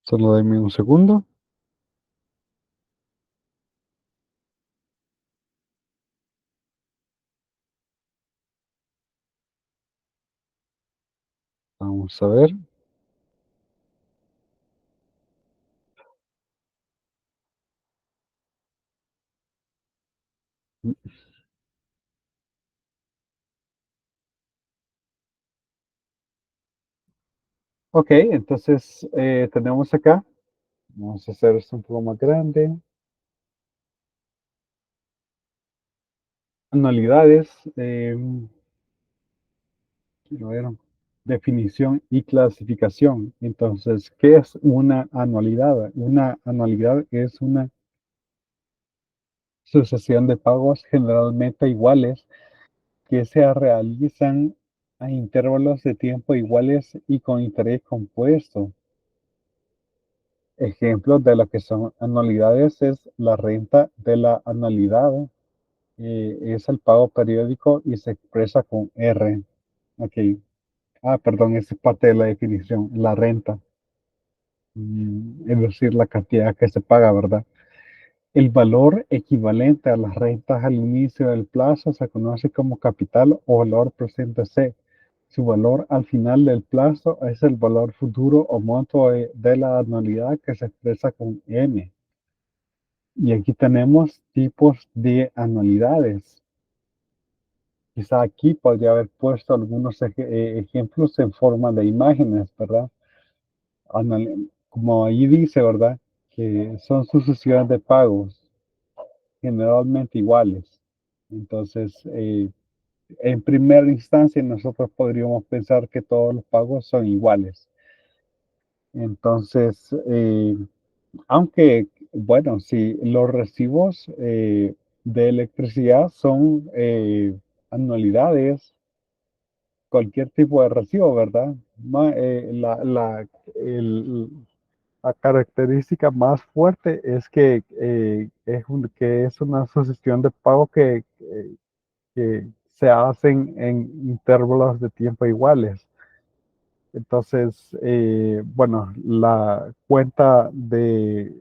Solo dame un segundo. Vamos a ver. Ok, entonces tenemos acá. Vamos a hacer esto un poco más grande. Anualidades. Quiero ver. Definición y clasificación. Entonces, ¿qué es una anualidad? Una anualidad es una sucesión de pagos generalmente iguales que se realizan a intervalos de tiempo iguales y con interés compuesto. Ejemplos de lo que son anualidades es la renta de la anualidad, es el pago periódico y se expresa con R. Ok. Perdón, esa es parte de la definición, la renta, es decir, la cantidad que se paga, ¿verdad? El valor equivalente a las rentas al inicio del plazo se conoce como capital o valor presente C. Su valor al final del plazo es el valor futuro o monto de la anualidad que se expresa con M. Y aquí tenemos tipos de anualidades. Quizá aquí podría haber puesto algunos ejemplos en forma de imágenes, ¿verdad? Como ahí dice, ¿verdad? Que son sucesiones de pagos generalmente iguales. Entonces, en primera instancia, nosotros podríamos pensar que todos los pagos son iguales. Entonces, aunque, bueno, si los recibos de electricidad son anualidades, cualquier tipo de recibo, ¿verdad? El- la característica más fuerte es que, que es una sucesión de pago que se hacen en intervalos de tiempo iguales. Entonces, bueno, la cuenta de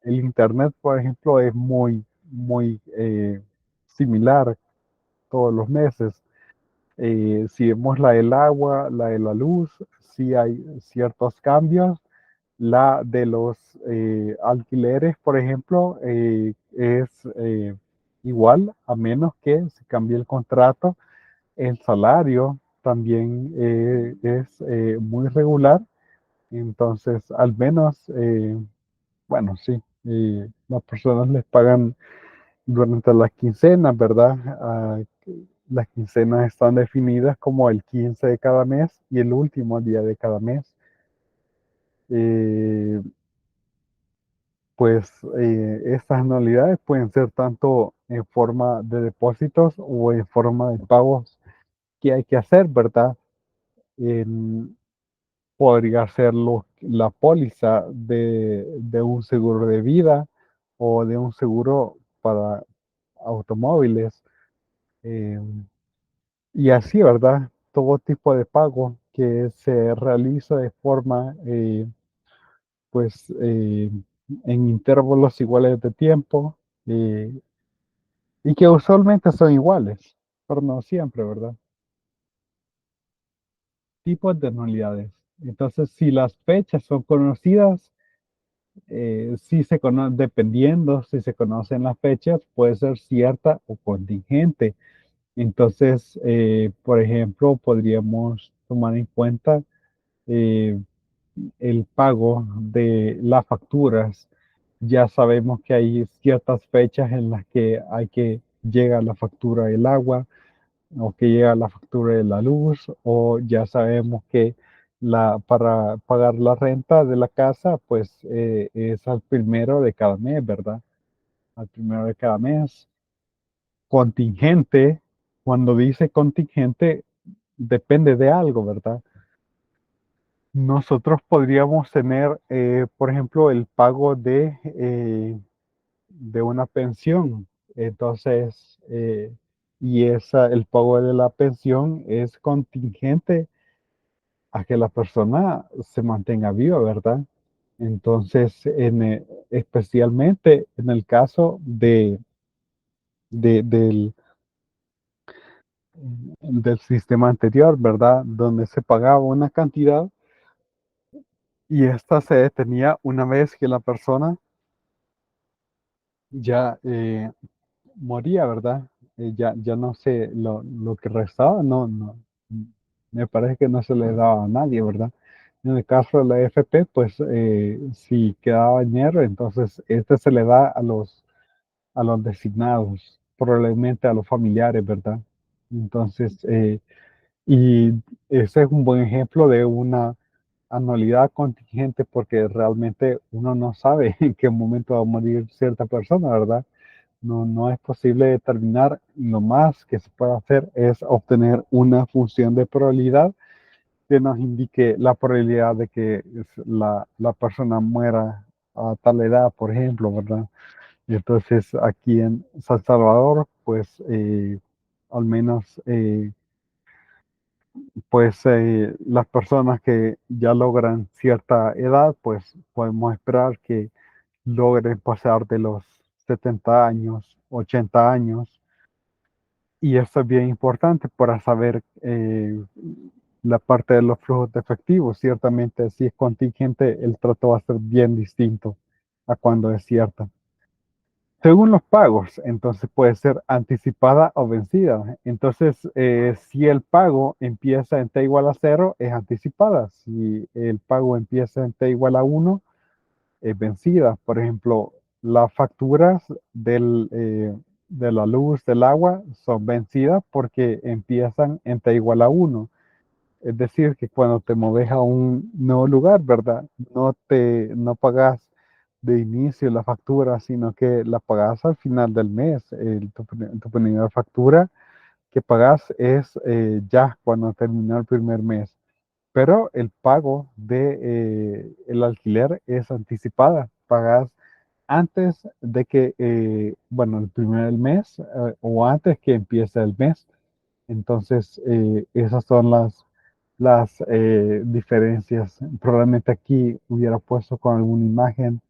el Internet, por ejemplo, es muy similar todos los meses. Si vemos la del agua, la de la luz, sí hay ciertos cambios. La de los alquileres, por ejemplo, es igual, a menos que se cambie el contrato. El salario también es muy regular, entonces al menos, bueno, sí, las personas les pagan durante las quincenas, ¿verdad? Las quincenas están definidas como el 15 de cada mes y el último día de cada mes. Eh, pues estas anualidades pueden ser tanto en forma de depósitos o en forma de pagos que hay que hacer, ¿verdad? En- Podría ser la póliza de un seguro de vida o de un seguro para automóviles. eh, y así, ¿verdad? Todo tipo de pago que se realiza de forma, pues, en intervalos iguales de tiempo, eh, y que usualmente son iguales, pero no siempre, ¿verdad? Tipos de anualidades. Entonces, si las fechas son conocidas, si se cono dependiendo si se conocen las fechas, puede ser cierta o contingente. Entonces, por ejemplo, podríamos tomar en cuenta eh, el pago de las facturas. Ya sabemos que hay ciertas fechas en las que hay que llega la factura del agua o que llega la factura de la luz, o ya sabemos que para pagar la renta de la casa, pues es al primero de cada mes, ¿verdad? Al primero de cada mes. Contingente, cuando dice contingente, depende de algo, ¿verdad? Nosotros podríamos tener, por ejemplo, el pago de una pensión. Entonces, el pago de la pensión es contingente a que la persona se mantenga viva, ¿verdad? Entonces, especialmente en el caso del del sistema anterior, ¿verdad? Donde se pagaba una cantidad y esta se detenía una vez que la persona ya moría, ¿verdad? Ya no sé, lo que restaba, me parece que no se le daba a nadie, ¿verdad? En el caso de la AFP, pues si quedaba dinero, entonces este se le da a los designados, probablemente a los familiares, ¿verdad? Entonces, y ese es un buen ejemplo de una anualidad contingente porque realmente uno no sabe en qué momento va a morir cierta persona, ¿verdad? No es posible determinar. Lo más que se puede hacer es obtener una función de probabilidad que nos indique la probabilidad de que la persona muera a tal edad, por ejemplo, ¿verdad? Y entonces aquí en San Salvador, pues al menos las personas que ya logran cierta edad, pues podemos esperar que logren pasar de los 70 años, 80 años. Y esto es bien importante para saber la parte de los flujos de efectivo. Ciertamente, si es contingente, el trato va a ser bien distinto a cuando es cierta. Según los pagos, entonces puede ser anticipada o vencida. Entonces, si el pago empieza en T igual a cero, es anticipada. Si el pago empieza en T igual a uno, es vencida. Por ejemplo, las facturas de la luz, del agua, son vencidas porque empiezan en T igual a uno. Es decir, que cuando te mueves a un nuevo lugar, ¿verdad? No pagas de inicio la factura, sino que la pagas al final del mes. Tu primera factura que pagas es ya cuando terminó el primer mes. Pero el pago de el alquiler es anticipada. Pagas antes de que, bueno, el primer mes o antes que empiece el mes. Entonces, esas son las diferencias. Probablemente aquí hubiera puesto con alguna imagen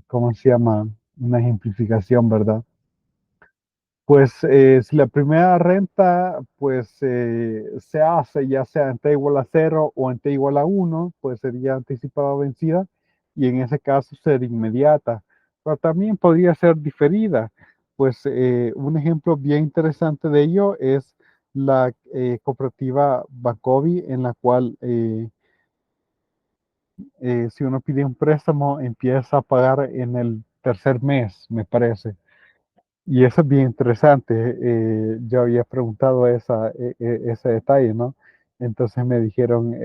¿cómo se llama? Una ejemplificación, ¿verdad? Pues si la primera renta pues se hace ya sea en T igual a cero o en T igual a uno, pues sería anticipada o vencida y en ese caso sería inmediata. Pero también podría ser diferida. Pues un ejemplo bien interesante de ello es la cooperativa Bancovi, en la cual si uno pide un préstamo empieza a pagar en el tercer mes, me parece. Y eso es bien interesante. Yo había preguntado ese detalle, ¿no? Entonces me dijeron,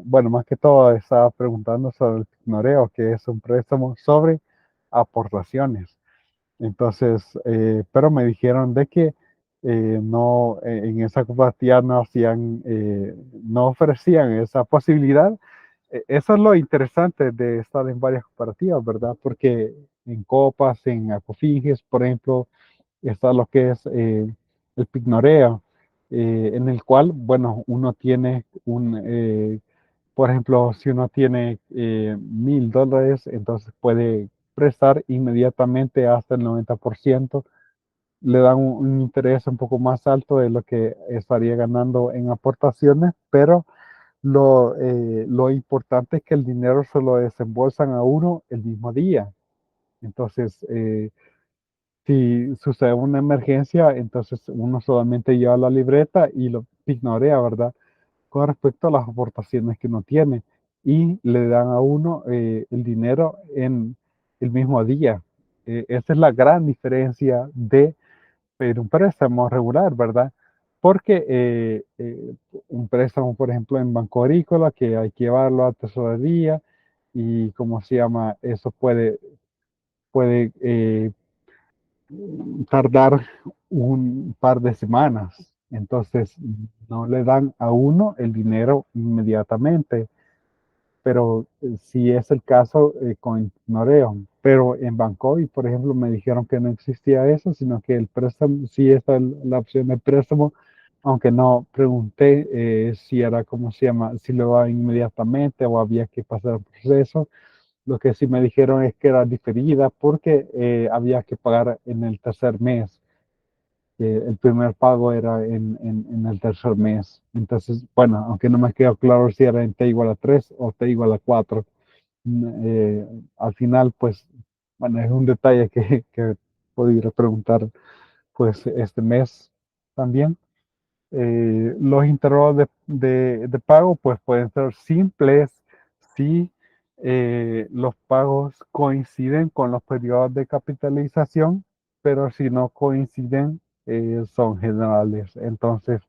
bueno, más que todo estaba preguntando sobre el pignoreo, que es un préstamo sobre aportaciones. Entonces, pero me dijeron de que no, en esa cooperativa no hacían, no ofrecían esa posibilidad. Eso es lo interesante de estar en varias cooperativas, ¿verdad? Porque en Copas, en Acofinges, por ejemplo, está lo que es el pignoreo, en el cual, bueno, uno tiene por ejemplo, si uno tiene $1,000, entonces puede prestar inmediatamente hasta el 90%. Le dan un interés un poco más alto de lo que estaría ganando en aportaciones, pero lo importante es que el dinero se lo desembolsan a uno el mismo día. Entonces, si sucede una emergencia, entonces uno solamente lleva la libreta y lo ignorea, ¿verdad? Con respecto a las aportaciones que uno tiene y le dan a uno el dinero en el mismo día. Esa es la gran diferencia de pedir un préstamo regular, ¿verdad? Porque un préstamo, por ejemplo, en Banco Agrícola, que hay que llevarlo a tesorería y, ¿cómo se llama? Eso puede tardar un par de semanas. Entonces, no le dan a uno el dinero inmediatamente, pero si es el caso con Noreo. Pero en Bancovi, por ejemplo, me dijeron que no existía eso, sino que el préstamo, sí está la opción de préstamo aunque no pregunté si era, ¿cómo se llama? Si lo va inmediatamente o había que pasar el proceso. Lo que sí me dijeron es que era diferida porque había que pagar en el tercer mes, que el primer pago era en el tercer mes. Entonces, bueno, aunque no me quedó claro si era en T igual a 3 o T igual a 4, al final, pues, bueno, es un detalle que podría preguntar, pues, este mes también. Los intervalos de pago pues pueden ser simples si los pagos coinciden con los periodos de capitalización, pero si no coinciden, son generales. Entonces,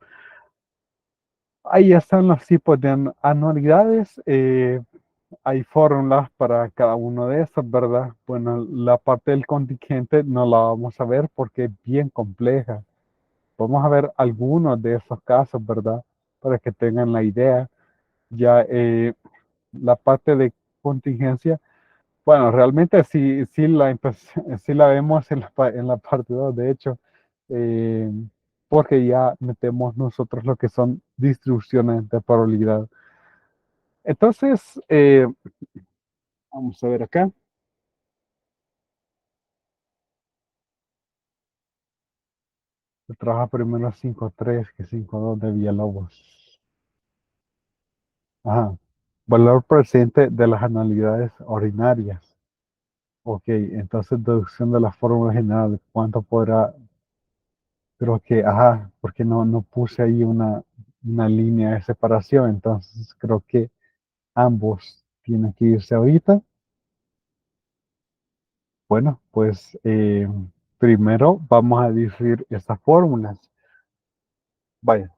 ahí están los tipos de anualidades. Hay fórmulas para cada uno de esos, ¿verdad? Bueno, la parte del contingente no la vamos a ver porque es bien compleja. Vamos a ver algunos de esos casos, ¿verdad? Para que tengan la idea. Ya la parte de contingencia, bueno, realmente sí la vemos en en la parte 2, de hecho, eh, porque ya metemos nosotros lo que son distribuciones de probabilidad. Entonces, vamos a ver acá. Se trabaja primero 5.3 que 5.2 de Villalobos. Ajá. Valor presente de las anualidades ordinarias. Ok, entonces deducción de la fórmula general, de ¿cuánto podrá? Creo que, ajá, porque no puse ahí una línea de separación, entonces creo que ambos tienen que irse ahorita. Bueno, pues primero vamos a decir estas fórmulas. Vaya,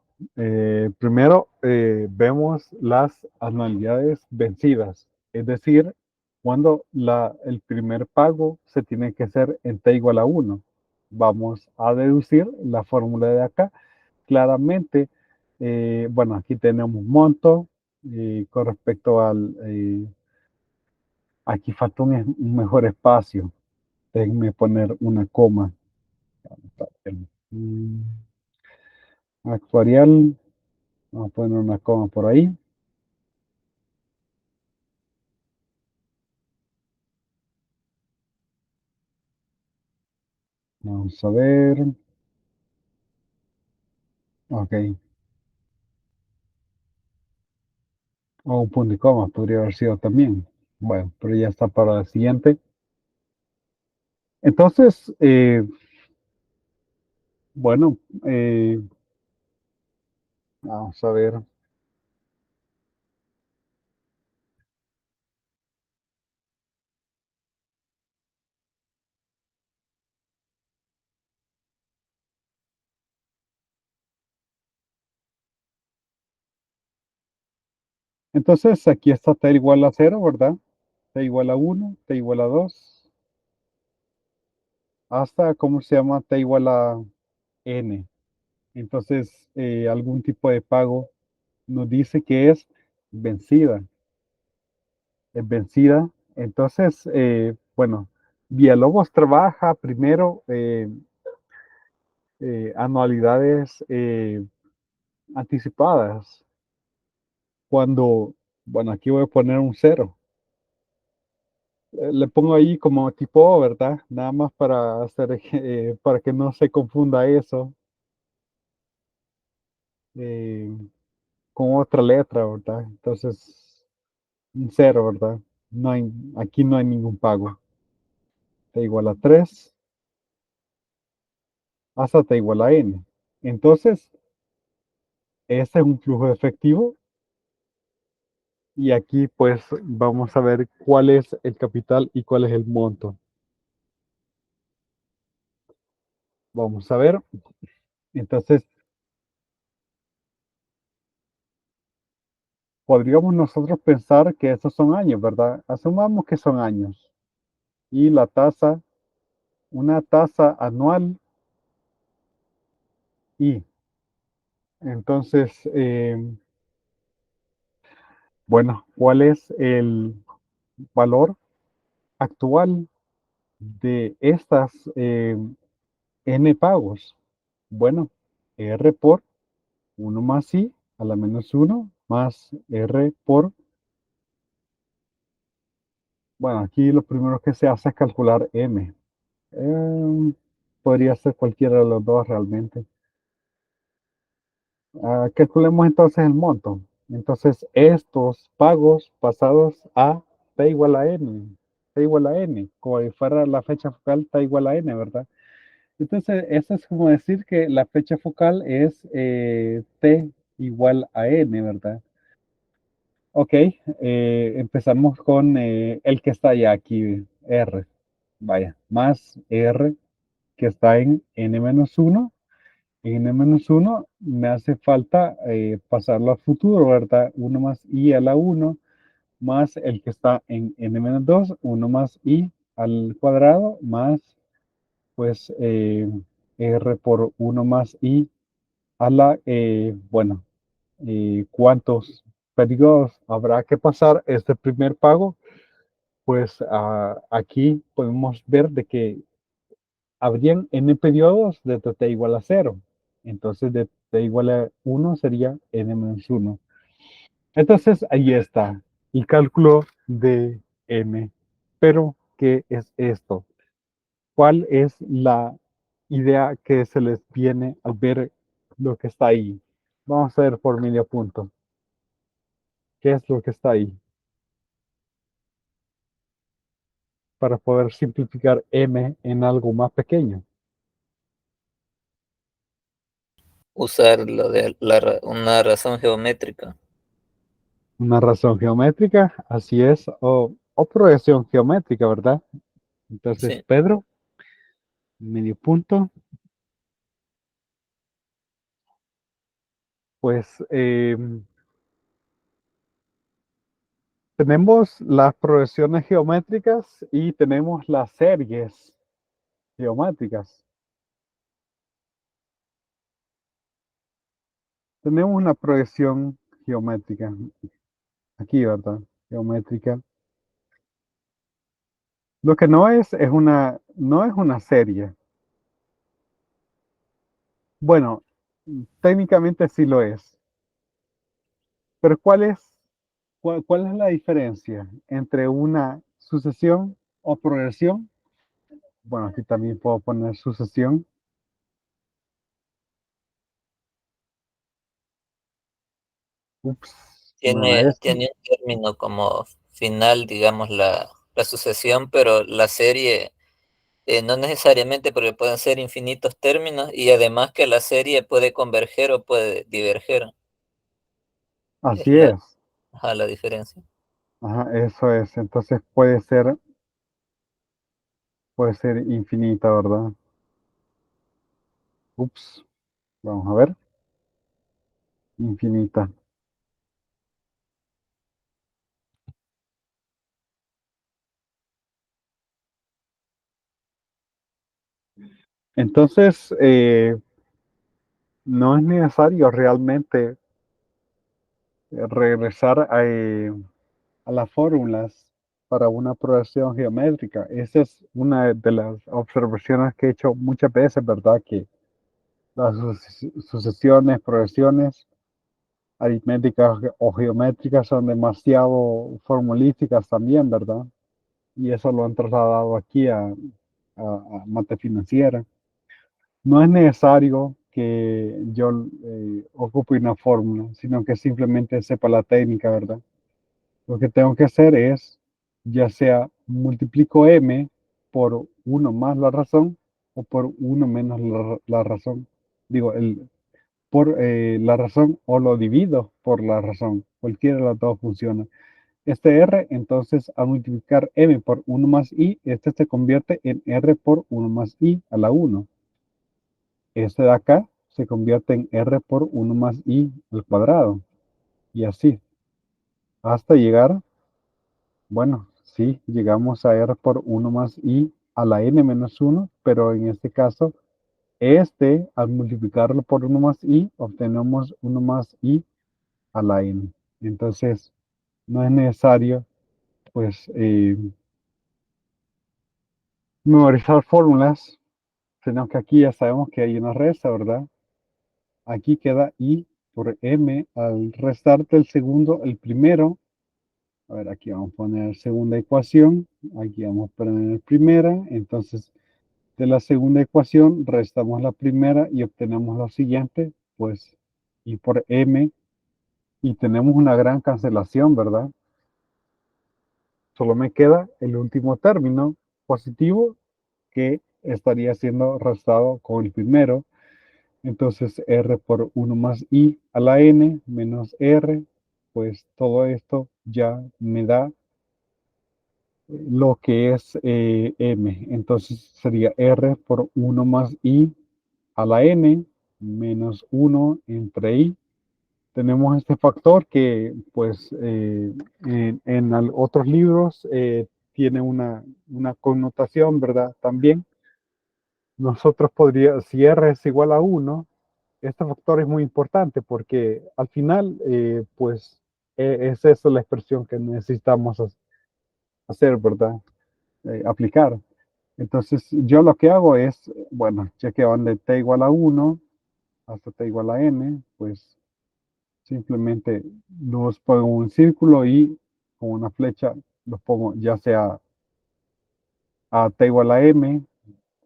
primero vemos las anualidades vencidas, es decir, cuando el primer pago se tiene que hacer en T igual a 1. Vamos a deducir la fórmula de acá. Claramente, bueno, aquí tenemos monto con respecto aquí falta un mejor espacio. Déjenme poner una coma. Mm, Actuarial, vamos a poner una coma por ahí. Vamos a ver. Ok. O un punto y coma podría haber sido también. Bueno, pero ya está para la siguiente. Entonces, bueno, vamos a ver. Entonces, aquí está t igual a 0, ¿verdad? T igual a 1, t igual a 2, hasta, ¿cómo se llama? T igual a n. Entonces, algún tipo de pago nos dice que es vencida. Es vencida. Entonces, bueno, Villalobos trabaja primero anualidades anticipadas. Cuando, bueno, aquí voy a poner un cero. Le pongo ahí como tipo O, ¿verdad? Nada más para hacer, para que no se confunda eso eh, con otra letra, ¿verdad? Entonces, un cero, ¿verdad? No hay, aquí no hay ningún pago. T igual a 3 hasta T igual a N. Entonces, este es un flujo de efectivo y aquí pues vamos a ver cuál es el capital y cuál es el monto. Vamos a ver. Entonces, podríamos nosotros pensar que esos son años, ¿verdad? Asumamos que son años. Y la tasa, una tasa anual y entonces, bueno, ¿cuál es el valor actual de estas N pagos? Bueno, R por 1 más i a la menos 1 más r por, bueno, aquí lo primero que se hace es calcular m. Podría ser cualquiera de los dos realmente. Calculemos entonces el monto. Entonces, estos pagos pasados a t igual a n, t igual a n, como si fuera la fecha focal t igual a n, ¿verdad? Entonces, eso es como decir que la fecha focal es t igual a n, ¿verdad? Ok, empezamos con el que está ya aquí, r, vaya, más r que está en n-1. En n-1 me hace falta pasarlo al futuro, ¿verdad? 1 más i a la 1 más el que está en n-2, 1 más i al cuadrado más, pues, r por 1 más i a la, bueno, ¿cuántos periodos habrá que pasar este primer pago? Pues aquí podemos ver de que habrían n periodos de t igual a 0. Entonces, de t igual a 1 sería n menos 1. Entonces, ahí está el cálculo de m. Pero, ¿qué es esto? ¿Cuál es la idea que se les viene al ver lo que está ahí? Vamos a ver por medio punto. ¿Qué es lo que está ahí? Para poder simplificar m en algo más pequeño. Usar lo de una razón geométrica. Una razón geométrica, así es, o progresión geométrica, ¿verdad? Entonces, Sí, Pedro, medio punto, pues tenemos las progresiones geométricas y tenemos las series geométricas. Tenemos una progresión geométrica, aquí, ¿verdad? Geométrica. Lo que no es una serie. Bueno, técnicamente sí lo es. Pero ¿cuál es la diferencia entre una sucesión o progresión? Bueno, aquí también puedo poner sucesión. Ups, no era esto. tiene un término como final, digamos, la sucesión, pero la serie no necesariamente porque pueden ser infinitos términos y además que la serie puede converger o puede diverger. Es Así la, es. ajá, la diferencia. Ajá, eso es. Entonces puede ser infinita, ¿verdad? Ups, vamos a ver. Infinita. Entonces, no es necesario realmente regresar a las fórmulas para una progresión geométrica. Esa es una de las observaciones que he hecho muchas veces, ¿verdad? Que las sucesiones, progresiones aritméticas o geométricas son demasiado formulísticas también, ¿verdad? Y eso lo han trasladado aquí a mate financiera. No es necesario que yo ocupe una fórmula, sino que simplemente sepa la técnica, ¿verdad? Lo que tengo que hacer es, ya sea multiplico m por uno más la razón o por uno menos la razón. Digo, por la razón o lo divido por la razón. Cualquiera de las dos funciona. Este r, entonces, al multiplicar m por uno más i, este se convierte en r por uno más i a la 1. Este de acá se convierte en r por uno más i al cuadrado. Y así, hasta llegar. Bueno, sí, llegamos a r por uno más i a la n menos 1, pero en este caso, al multiplicarlo por uno más i, obtenemos uno más i a la n. Entonces, no es necesario, pues, memorizar fórmulas, sino que aquí ya sabemos que hay una resta, ¿verdad? Aquí queda i por m al restar del segundo el primero. A ver, aquí vamos a poner segunda ecuación, aquí vamos a poner primera, entonces de la segunda ecuación restamos la primera y obtenemos la siguiente, pues y por m, y tenemos una gran cancelación, ¿verdad? Solo me queda el último término positivo que estaría siendo restado con el primero. Entonces r por 1 más i a la n menos r, pues todo esto ya me da lo que es m. Entonces sería r por 1 más i a la n menos 1 entre i. Tenemos este factor que pues en otros libros tiene una connotación, ¿verdad? También nosotros podríamos, si r es igual a 1, este factor es muy importante porque al final, pues, es eso la expresión que necesitamos hacer, ¿verdad? Aplicar. Entonces, yo lo que hago es, bueno, ya que van de t igual a 1 hasta t igual a n, pues simplemente los pongo en un círculo y con una flecha los pongo ya sea a t igual a m,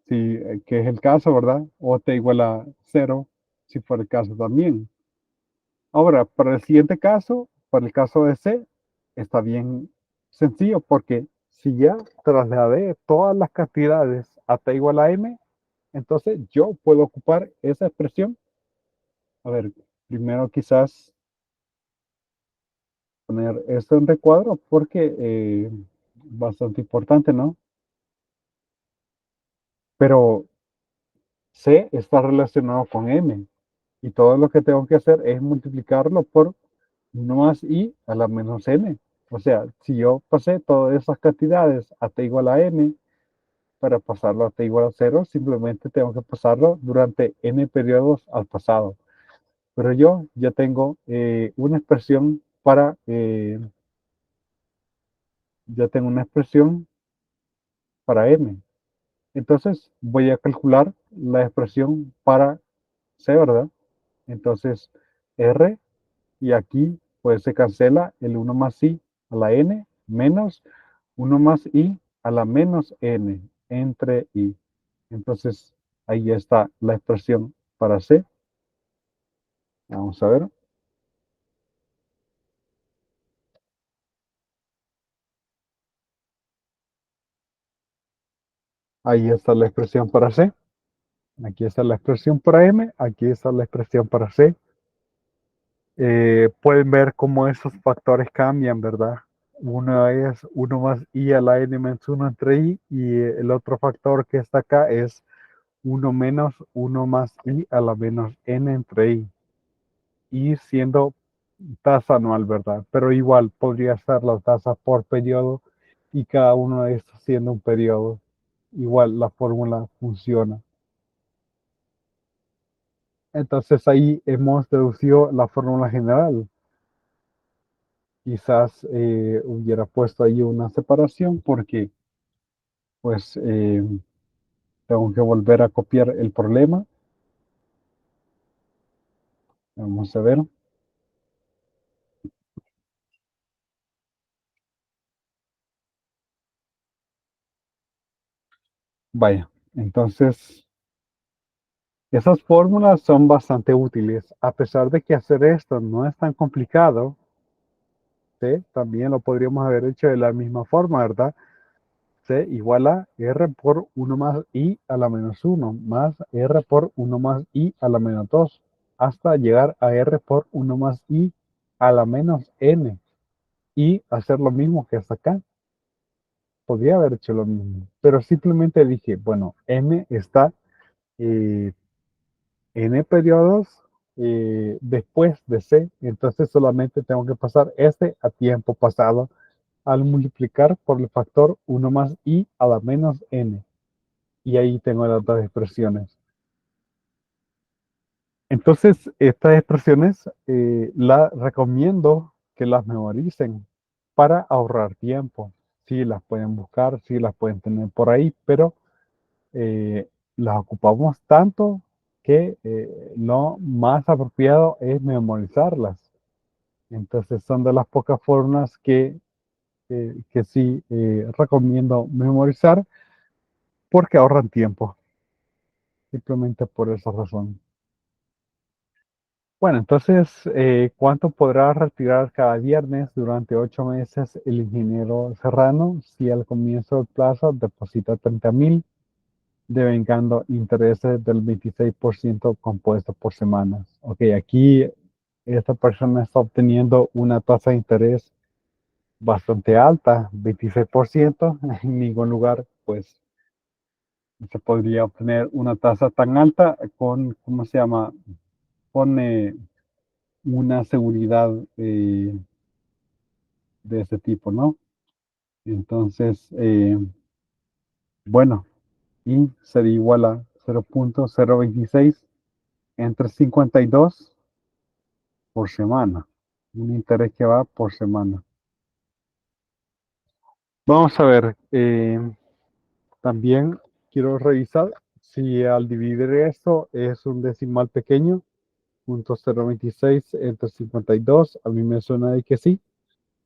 si, que es el caso, ¿verdad? O t igual a 0, si fuera el caso también. Ahora, para el siguiente caso, para el caso de C, está bien sencillo porque si ya trasladé todas las cantidades a t igual a m, entonces yo puedo ocupar esa expresión. A ver, primero quizás poner esto en recuadro porque bastante importante, ¿no? Pero C está relacionado con m y todo lo que tengo que hacer es multiplicarlo por 1 más i a la menos n. O sea, si yo pasé todas esas cantidades a t igual a m, para pasarlo a t igual a 0, simplemente tengo que pasarlo durante n periodos al pasado. Pero yo ya tengo una expresión ya tengo una expresión para m. Entonces voy a calcular la expresión para c, ¿verdad? Entonces r, y aquí pues se cancela el 1 más i a la n menos 1 más i a la menos n entre i. Entonces ahí está la expresión para c. Vamos a ver. Ahí está la expresión para c. Aquí está la expresión para m. Aquí está la expresión para c. Pueden ver cómo esos factores cambian, ¿verdad? Uno es 1 más i a la n menos 1 entre i y el otro factor que está acá es 1 menos 1 más i a la menos n entre i. Y siendo tasa anual, ¿verdad? Pero igual podría ser la tasa por periodo y cada uno de estos siendo un periodo. Igual la fórmula funciona. Entonces ahí hemos deducido la fórmula general. Quizás hubiera puesto ahí una separación porque pues tengo que volver a copiar el problema. Vamos a ver. Vaya, entonces esas fórmulas son bastante útiles. A pesar de que hacer esto no es tan complicado, ¿sí? También lo podríamos haber hecho de la misma forma, ¿verdad? C igual a R por 1 más I a la menos 1 más R por 1 más I a la menos 2 hasta llegar a R por 1 más I a la menos N y hacer lo mismo que hasta acá. Podría haber hecho lo mismo, pero simplemente dije, bueno, M está eh, N periodos después de C, entonces solamente tengo que pasar este a tiempo pasado al multiplicar por el factor 1 más i a la menos n. Y ahí tengo las dos expresiones. Entonces, estas expresiones las recomiendo que las memoricen para ahorrar tiempo. Sí, las pueden buscar, sí, las pueden tener por ahí, pero las ocupamos tanto que lo más apropiado es memorizarlas. Entonces son de las pocas formas que sí recomiendo memorizar porque ahorran tiempo, simplemente por esa razón. Bueno, entonces, ¿cuánto podrá retirar cada viernes durante 8 meses el ingeniero Serrano si al comienzo del plazo deposita 30,000, devengando intereses del 26% compuesto por semanas? Ok, aquí esta persona está obteniendo una tasa de interés bastante alta, 26%. En ningún lugar, pues, se podría obtener una tasa tan alta con, ¿cómo se llama? Con una seguridad de ese tipo, ¿no? Entonces, bueno, y sería igual a 0,026 entre 52 por semana. Un interés que va por semana. Vamos a ver, también quiero revisar si al dividir esto es un decimal pequeño, 0,026 entre 52, a mí me suena de que sí.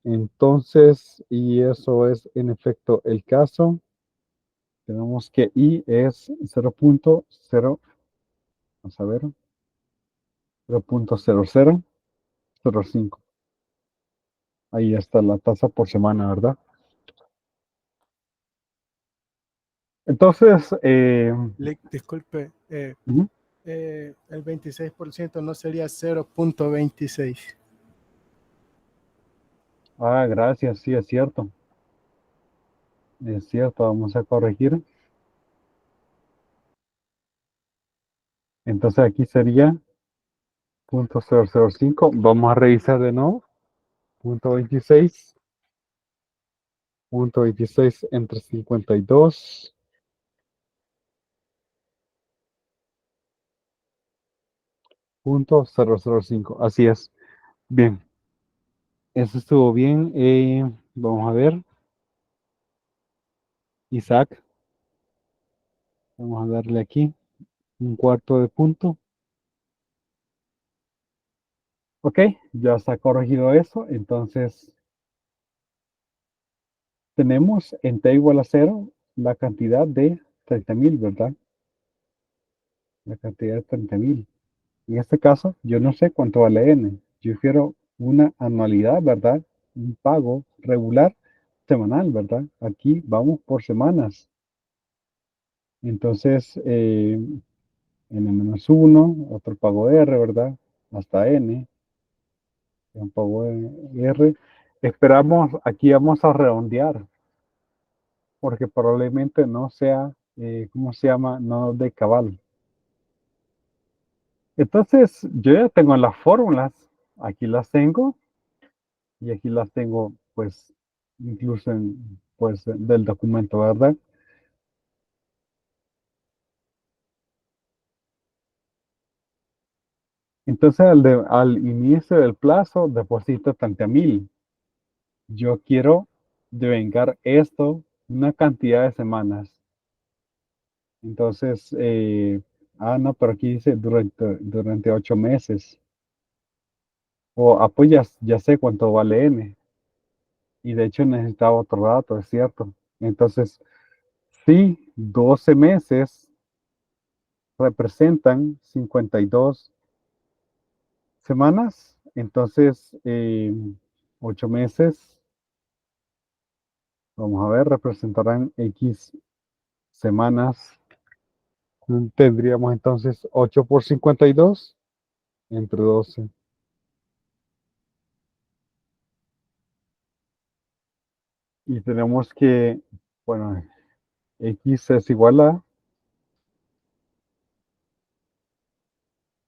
Entonces, y eso es en efecto el caso. Tenemos que I es 0,0, vamos a ver, 0,0005. Ahí está la tasa por semana, ¿verdad? Entonces, Disculpe, ujú. el 26% no sería 0,26. Gracias, sí, es cierto. Es cierto, vamos a corregir. Entonces aquí sería 0,005. Vamos a revisar de nuevo. 0,26. 0,26 entre 52. 0,005. Así es. Bien. Eso estuvo bien. Vamos a ver. Isaac. Vamos a darle aquí un cuarto de punto. Ok, ya está corregido eso. Entonces, tenemos en t igual a 0 la cantidad de 30,000, ¿verdad? La cantidad de 30,000. En este caso, yo no sé cuánto vale n. Yo quiero una anualidad, ¿verdad? Un pago regular semanal, ¿verdad? Aquí vamos por semanas. Entonces, n-1, otro pago r, ¿verdad? Hasta n, un pago r. Esperamos, aquí vamos a redondear, porque probablemente no sea, ¿cómo se llama? No de cabal. Entonces, yo ya tengo las fórmulas, aquí las tengo, y aquí las tengo, pues, incluso en, pues, del documento, ¿verdad? Entonces, al inicio del plazo, deposito 30,000. Yo quiero devengar esto una cantidad de semanas. Entonces, no, pero aquí dice durante 8 meses. Pues ya sé cuánto vale N. Y de hecho necesitaba otro dato, es cierto. Entonces, si 12 meses representan 52 semanas, entonces 8 meses, vamos a ver, representarán X semanas. Tendríamos entonces 8 por 52 entre 12. Y tenemos que, bueno, X es igual a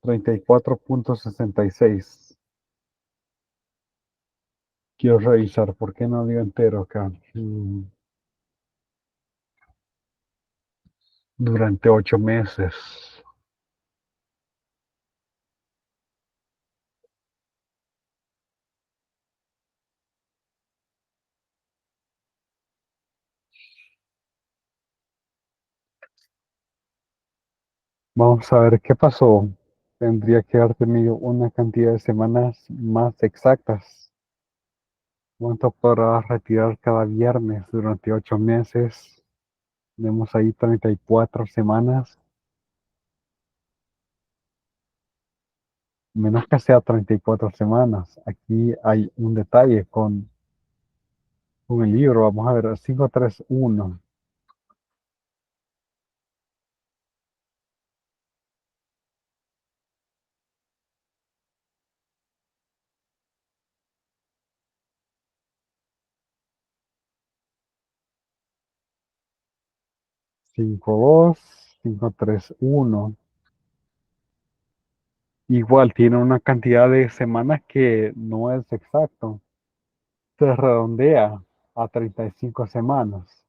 34,66. Quiero revisar, ¿por qué no dio entero acá? Durante 8 meses. Vamos a ver qué pasó. Tendría que haber tenido una cantidad de semanas más exactas. ¿Cuánto podrá retirar cada viernes durante 8 meses? Tenemos ahí 34 semanas. Menos que sea 34 semanas. Aquí hay un detalle con el libro. Vamos a ver, 531. 52, 531. Igual tiene una cantidad de semanas que no es exacto. Se redondea a 35 semanas.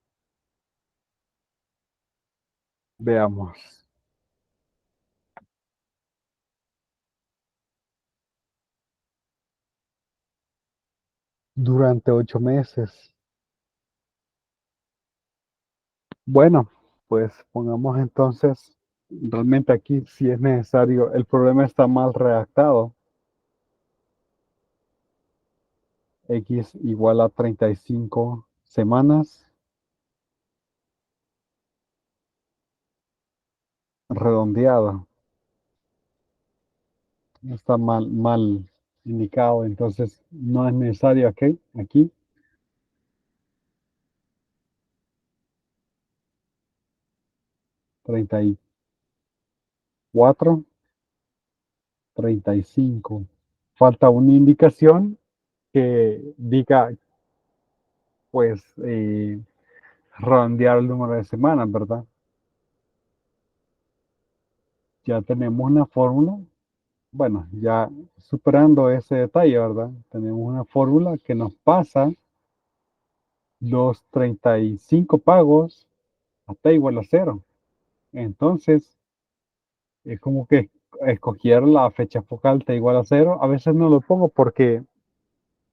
Veamos. Durante 8 meses. Bueno, pues pongamos entonces, realmente aquí si es necesario, el problema está mal redactado. X igual a 35 semanas, redondeado. Está mal indicado, entonces no es necesario aquí 34, 35. Falta una indicación que diga, pues, redondear el número de semanas, ¿verdad? Ya tenemos una fórmula. Bueno, ya superando ese detalle, ¿verdad? Tenemos una fórmula que nos pasa los 35 pagos a t igual a 0. Entonces, es como que escoger la fecha focal t igual a 0. A veces no lo pongo porque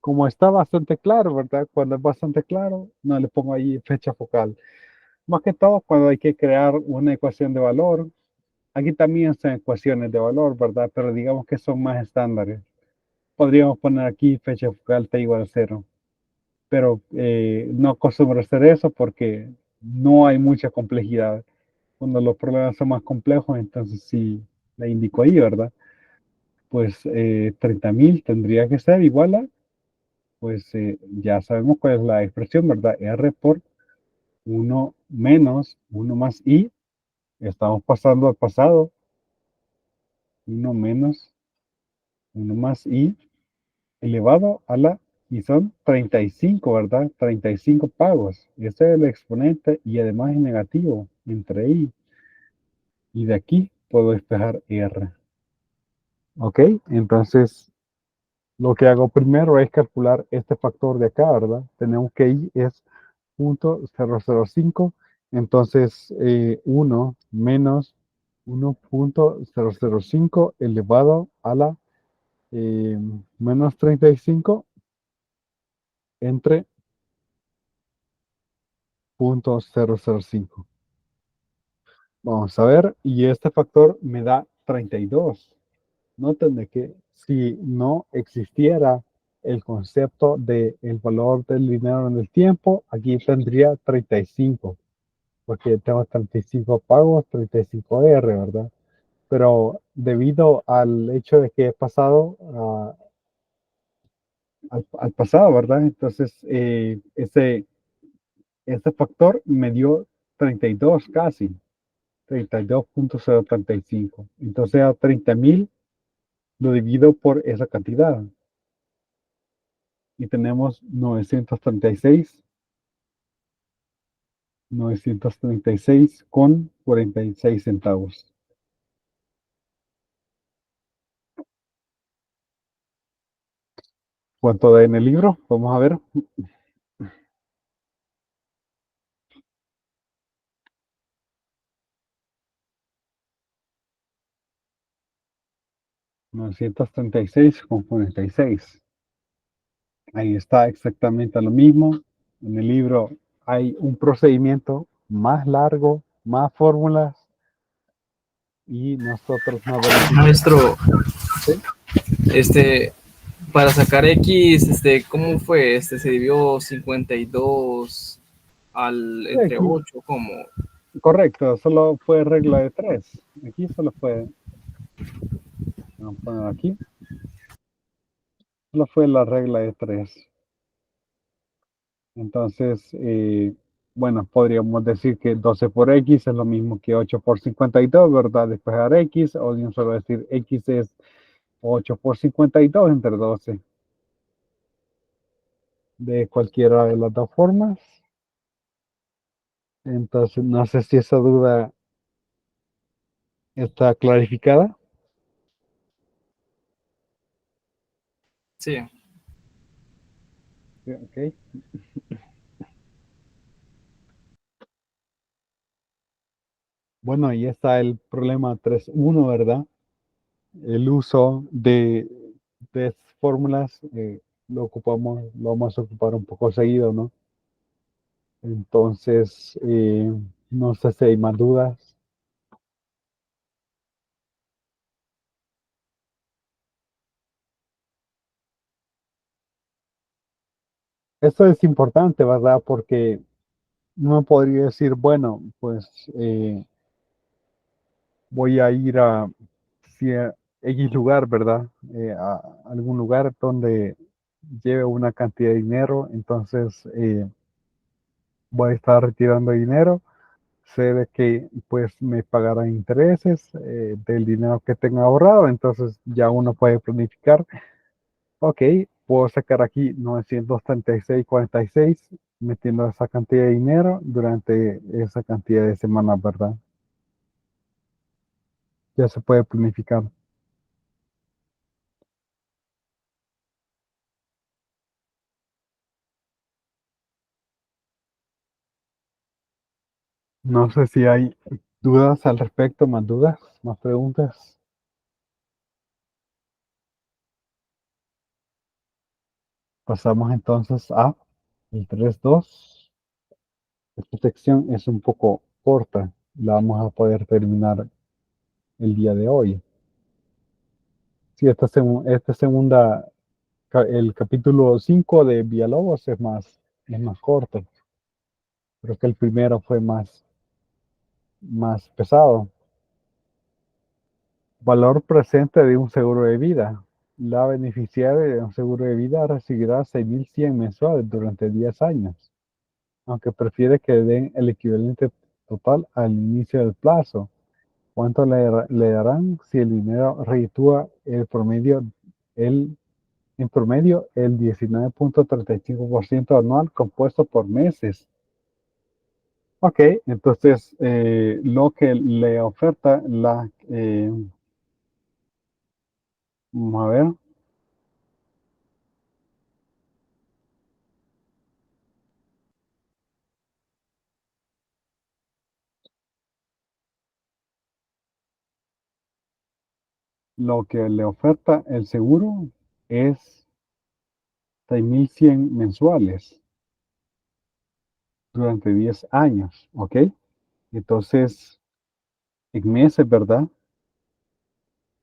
como está bastante claro, ¿verdad? Cuando es bastante claro, no le pongo ahí fecha focal. Más que todo cuando hay que crear una ecuación de valor. Aquí también son ecuaciones de valor, ¿verdad? Pero digamos que son más estándares. Podríamos poner aquí fecha focal t igual a 0. Pero no acostumbro hacer eso porque no hay mucha complejidad. Cuando los problemas son más complejos, entonces sí la indico ahí, ¿verdad? Pues 30.000 tendría que ser igual a, pues ya sabemos cuál es la expresión, ¿verdad? R por 1 menos 1 más I. Estamos pasando al pasado. 1 menos 1 más I elevado a la, y son 35, ¿verdad? 35 pagos. Ese es el exponente y además es negativo entre I. Y de aquí puedo despejar R. ¿Ok? Entonces, lo que hago primero es calcular este factor de acá, ¿verdad? Tenemos que I es 0.005. Entonces, 1 menos 1.005 elevado a la menos 35 entre 0.005. Vamos a ver, y este factor me da 32. Noten de que si no existiera el concepto del valor del dinero en el tiempo, aquí tendría 35, porque tengo 35 pagos, 35R, ¿verdad? Pero debido al hecho de que he pasado al pasado, ¿verdad? Entonces, ese factor me dio 32 casi, 32.035. Entonces a 30.000 lo divido por esa cantidad y tenemos 936 con 46 centavos. ¿Cuánto da en el libro? Vamos a ver. 936 con 46. Ahí está exactamente lo mismo. En el libro hay un procedimiento más largo, más fórmulas, y nosotros no verificamos. Maestro, ¿Sí? para sacar X, ¿cómo fue? Se dividió 52 Sí, entre aquí, 8, ¿cómo? correcto, solo fue regla de 3. Aquí solo fue, vamos a poner aquí, solo fue la regla de 3. Entonces, bueno, podríamos decir que 12 por X es lo mismo que 8 por 52, ¿verdad? Despejar X, o de un solo decir X es 8 por 52 entre 12. De cualquiera de las dos formas. Entonces, no sé si esa duda está clarificada. Sí, Sí, ok. Bueno, ahí está el problema 3.1, ¿verdad? El uso de fórmulas lo vamos a ocupar un poco seguido, ¿no? Entonces, no sé si hay más dudas. Esto es importante, ¿verdad? Porque uno podría decir, bueno, pues voy a ir a, si a X lugar, ¿verdad? A algún lugar donde lleve una cantidad de dinero, entonces voy a estar retirando dinero. Sé de que pues me pagarán intereses del dinero que tenga ahorrado, entonces ya uno puede planificar, ok, puedo sacar aquí 936,46 metiendo esa cantidad de dinero durante esa cantidad de semanas, ¿verdad? Ya se puede planificar. No sé si hay dudas al respecto, más dudas, más preguntas. Pasamos entonces a el 3.2. Esta sección es un poco corta, la vamos a poder terminar el día de hoy. Sí, esta segunda, el capítulo 5 de Villalobos es más corto. Creo que el primero fue más pesado. Valor presente de un seguro de vida. La beneficiaria de un seguro de vida recibirá 6.100 mensuales durante 10 años, aunque prefiere que den el equivalente total al inicio del plazo. ¿Cuánto le darán si el dinero reditúa el, en promedio el 19,35% anual compuesto por meses? Ok, entonces lo que le oferta vamos a ver, lo que le oferta el seguro es 6.100 mensuales durante 10 años, ¿ok? Entonces, en meses, ¿verdad?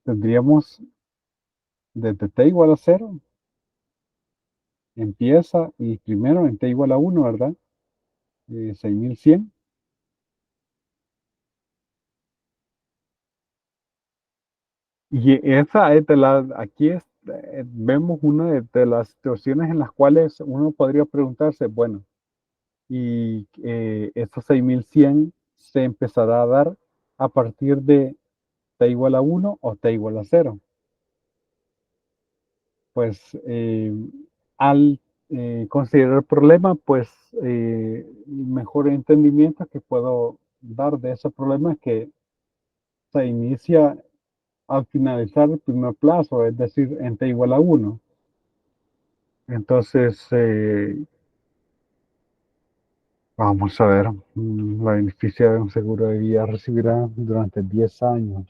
Tendríamos desde t igual a 0, empieza y primero en t igual a 1, ¿verdad? 6.100. Y esa es aquí vemos una de las situaciones en las cuales uno podría preguntarse, bueno, y estos 6.100 se empezará a dar a partir de t igual a 1 o t igual a 0. Pues al considerar el problema, pues el mejor entendimiento que puedo dar de ese problema es que se inicia al finalizar el primer plazo, es decir, en t igual a 1. Entonces, vamos a ver, la beneficia de un seguro de vida recibirá durante 10 años.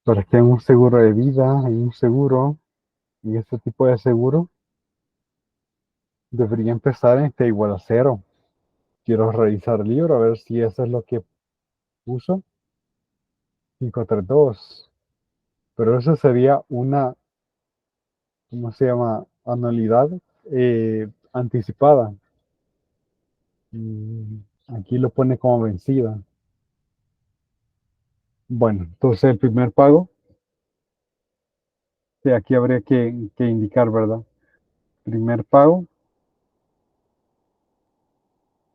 Pero es que hay un seguro de vida, hay un seguro, y este tipo de seguro debería empezar en t igual a 0. Quiero revisar el libro a ver si eso es lo que puso. 532. Pero eso sería una, ¿cómo se llama? Anualidad anticipada. Mm, Aquí lo pone como vencida. Bueno, entonces el primer pago, sí, aquí habría que indicar, ¿verdad? Primer pago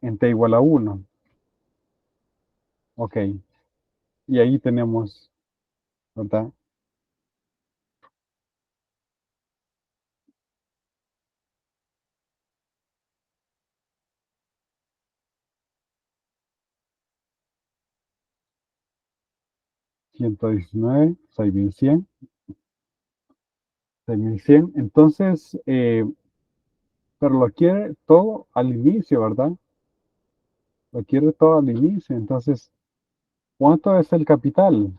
en t igual a 1. Ok. Y ahí tenemos, ¿verdad? 119, 6100, 6100. Entonces, pero lo quiere todo al inicio, ¿verdad? Lo quiere todo al inicio. Entonces, ¿cuánto es el capital?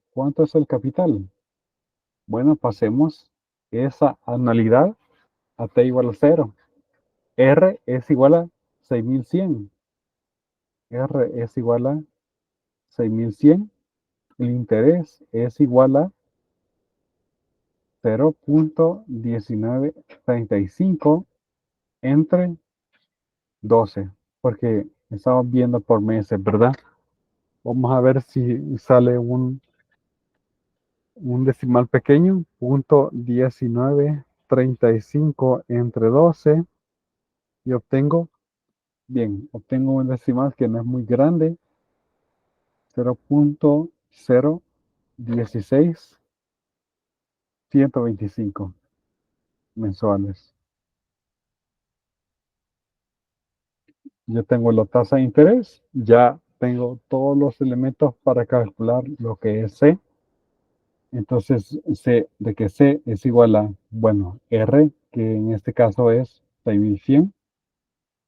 ¿Cuánto es el capital? Bueno, pasemos esa anualidad a t igual a 0. R es igual a 6100. R es igual a 6100. El interés es igual a 0.1935 entre 12, porque estamos viendo por meses, ¿verdad? Vamos a ver si sale un decimal pequeño, 0.1935 entre 12, y obtengo, bien, obtengo un decimal que no es muy grande, 0.016125 mensuales. Ya tengo la tasa de interés, ya tengo todos los elementos para calcular lo que es C. Entonces, C de que C es igual a, bueno, R, que en este caso es 6100,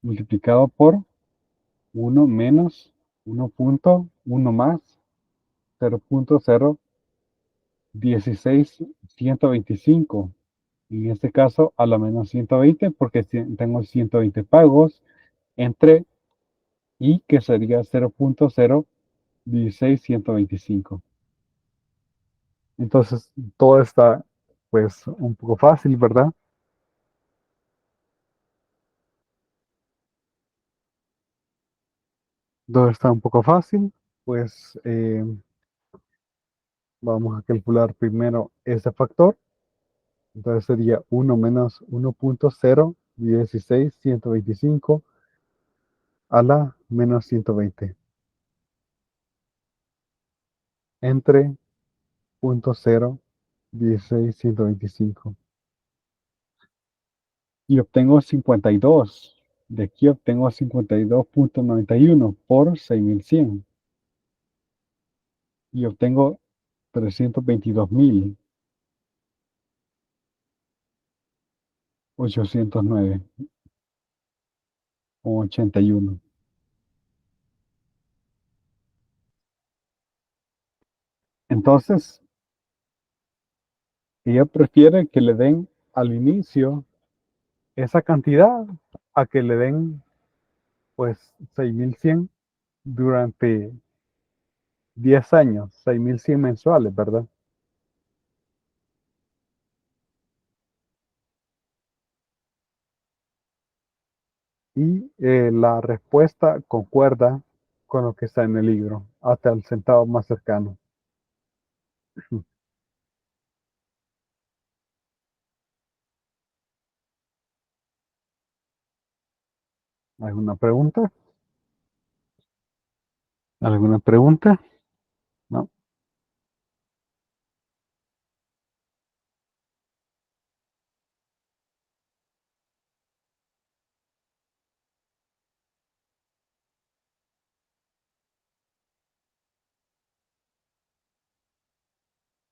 multiplicado por 1 menos 1.1 más 0.016125. En este caso, a la menos 120, porque tengo 120 pagos entre y que sería 0.016125. Entonces, todo está, pues, un poco fácil, ¿verdad? Todo está un poco fácil, pues vamos a calcular primero ese factor. Entonces sería 1 menos 1.016125 a la menos 120 entre 0.016125. Y obtengo 52. De aquí obtengo 52.91 por 6100. Y obtengo 322.809,81. Entonces, ella prefiere que le den al inicio esa cantidad a que le den pues 6100 durante 10 años, 6100 mensuales, ¿verdad? Y la respuesta concuerda con lo que está en el libro, hasta el centavo más cercano. ¿Alguna pregunta? ¿Alguna pregunta? ¿No?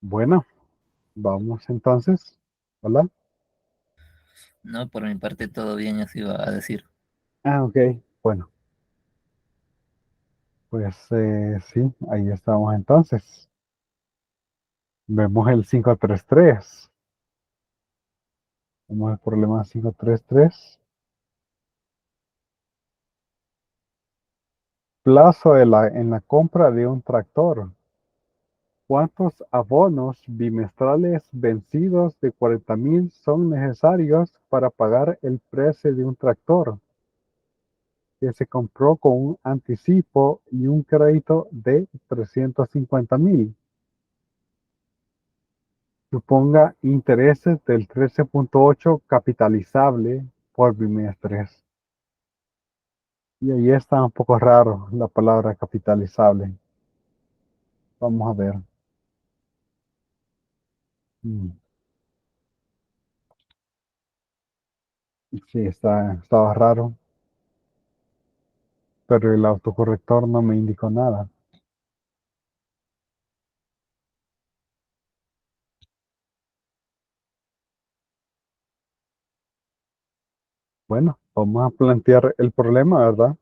Bueno, vamos entonces. Hola. No, por mi parte todo bien, ya se iba a decir. Ok. Bueno, pues sí, ahí estamos entonces. Vemos el 533. Vamos al problema 533. Plazo en la compra de un tractor. ¿Cuántos abonos bimestrales vencidos de 40,000 son necesarios para pagar el precio de un tractor que se compró con un anticipo y un crédito de 350,000? Suponga intereses del 13,8 capitalizable por bimestres. Y ahí está un poco raro la palabra capitalizable. Vamos a ver. Mm, Sí, estaba raro, pero el autocorrector no me indicó nada. Bueno, vamos a plantear el problema, ¿verdad?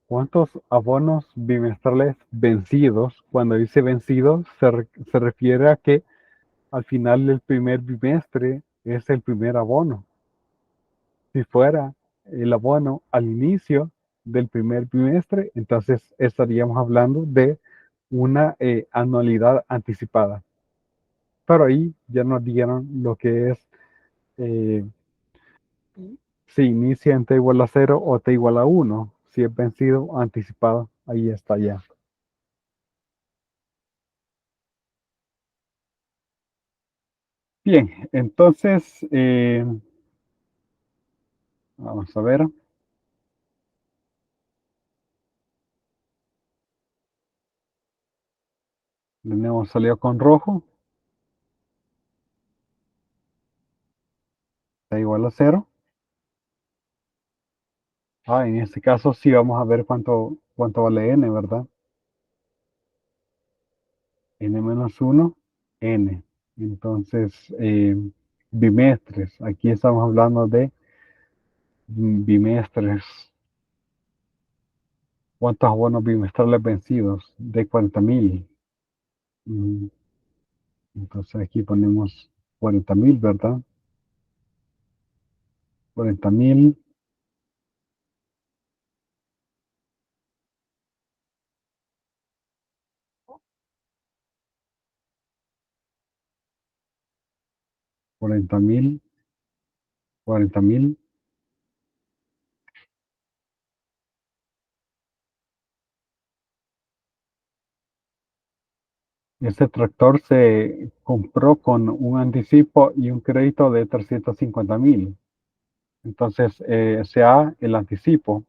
¿Cuántos abonos bimestrales vencidos? Cuando dice vencidos, se refiere a que al final del primer bimestre es el primer abono. Si fuera el abono al inicio del primer bimestre, entonces estaríamos hablando de una anualidad anticipada. Pero ahí ya nos dieron lo que es eh, si inicia en t igual a 0 o t igual a 1. Si es vencido o anticipado, ahí está ya. Bien, entonces vamos a ver. De nuevo salió con rojo, t igual a 0. En este caso sí vamos a ver cuánto vale n, ¿verdad? N menos 1, n. Entonces, bimestres. Aquí estamos hablando de bimestres. ¿Cuántos abonos bimestrales vencidos? De 40,000. Mm, Entonces aquí ponemos 40,000, ¿verdad? 40,000, 40,000, 40,000. Este tractor se compró con un anticipo y un crédito de 350,000. Entonces, se da el anticipo.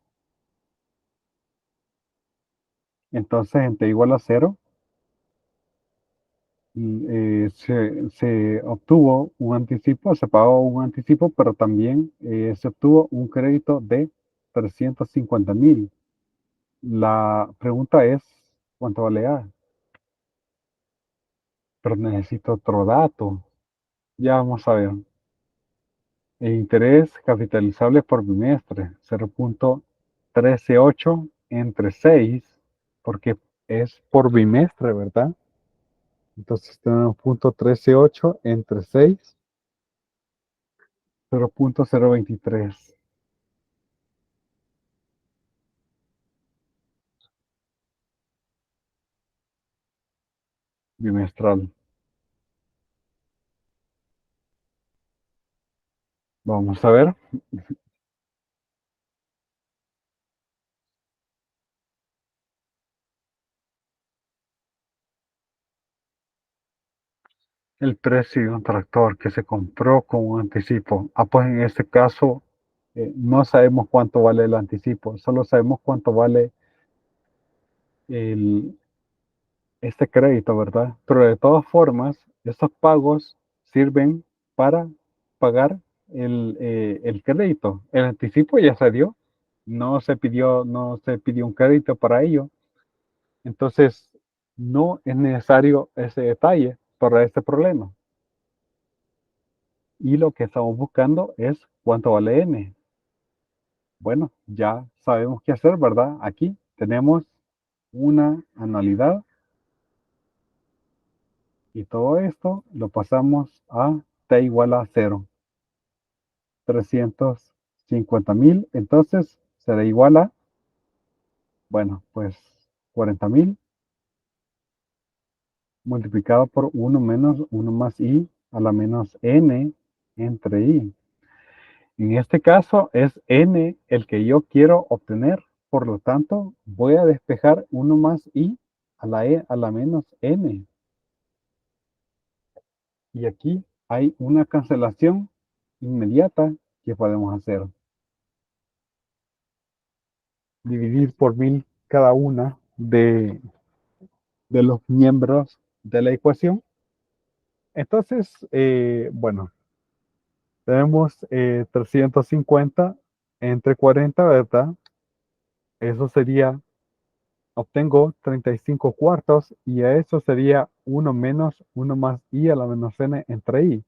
Entonces, en t igual a 0, se obtuvo un anticipo, se pagó un anticipo, pero también se obtuvo un crédito de 350,000. La pregunta es, ¿cuánto vale A? Pero necesito otro dato. Ya vamos a ver. El interés capitalizable por bimestre, 0,138 entre 6, porque es por bimestre, ¿verdad? Entonces tenemos 0,138 entre 6, 0,023 bimestral. Vamos a ver. El precio de un tractor que se compró con un anticipo. Pues en este caso no sabemos cuánto vale el anticipo, solo sabemos cuánto vale el, este crédito, ¿verdad? Pero de todas formas, estos pagos sirven para pagar el crédito. El anticipo ya se dio, no se pidió un crédito para ello. Entonces, no es necesario ese detalle para este problema. Y lo que estamos buscando es cuánto vale n. Bueno, ya sabemos qué hacer, ¿verdad? Aquí tenemos una anualidad Y todo esto lo pasamos a t igual a 0. 350.000. Entonces será igual a, bueno, pues 40.000 multiplicado por 1 menos 1 más i a la menos n entre i. En este caso es n el que yo quiero obtener. Por lo tanto, voy a despejar 1 más i a la, a la menos n. Y aquí hay una cancelación inmediata que podemos hacer. Dividir por 1000 cada una de los miembros de la ecuación. Entonces, bueno, tenemos 350 entre 40, ¿verdad? Eso sería, obtengo 35 cuartos y a eso sería 1 menos 1 más i a la menos n entre i.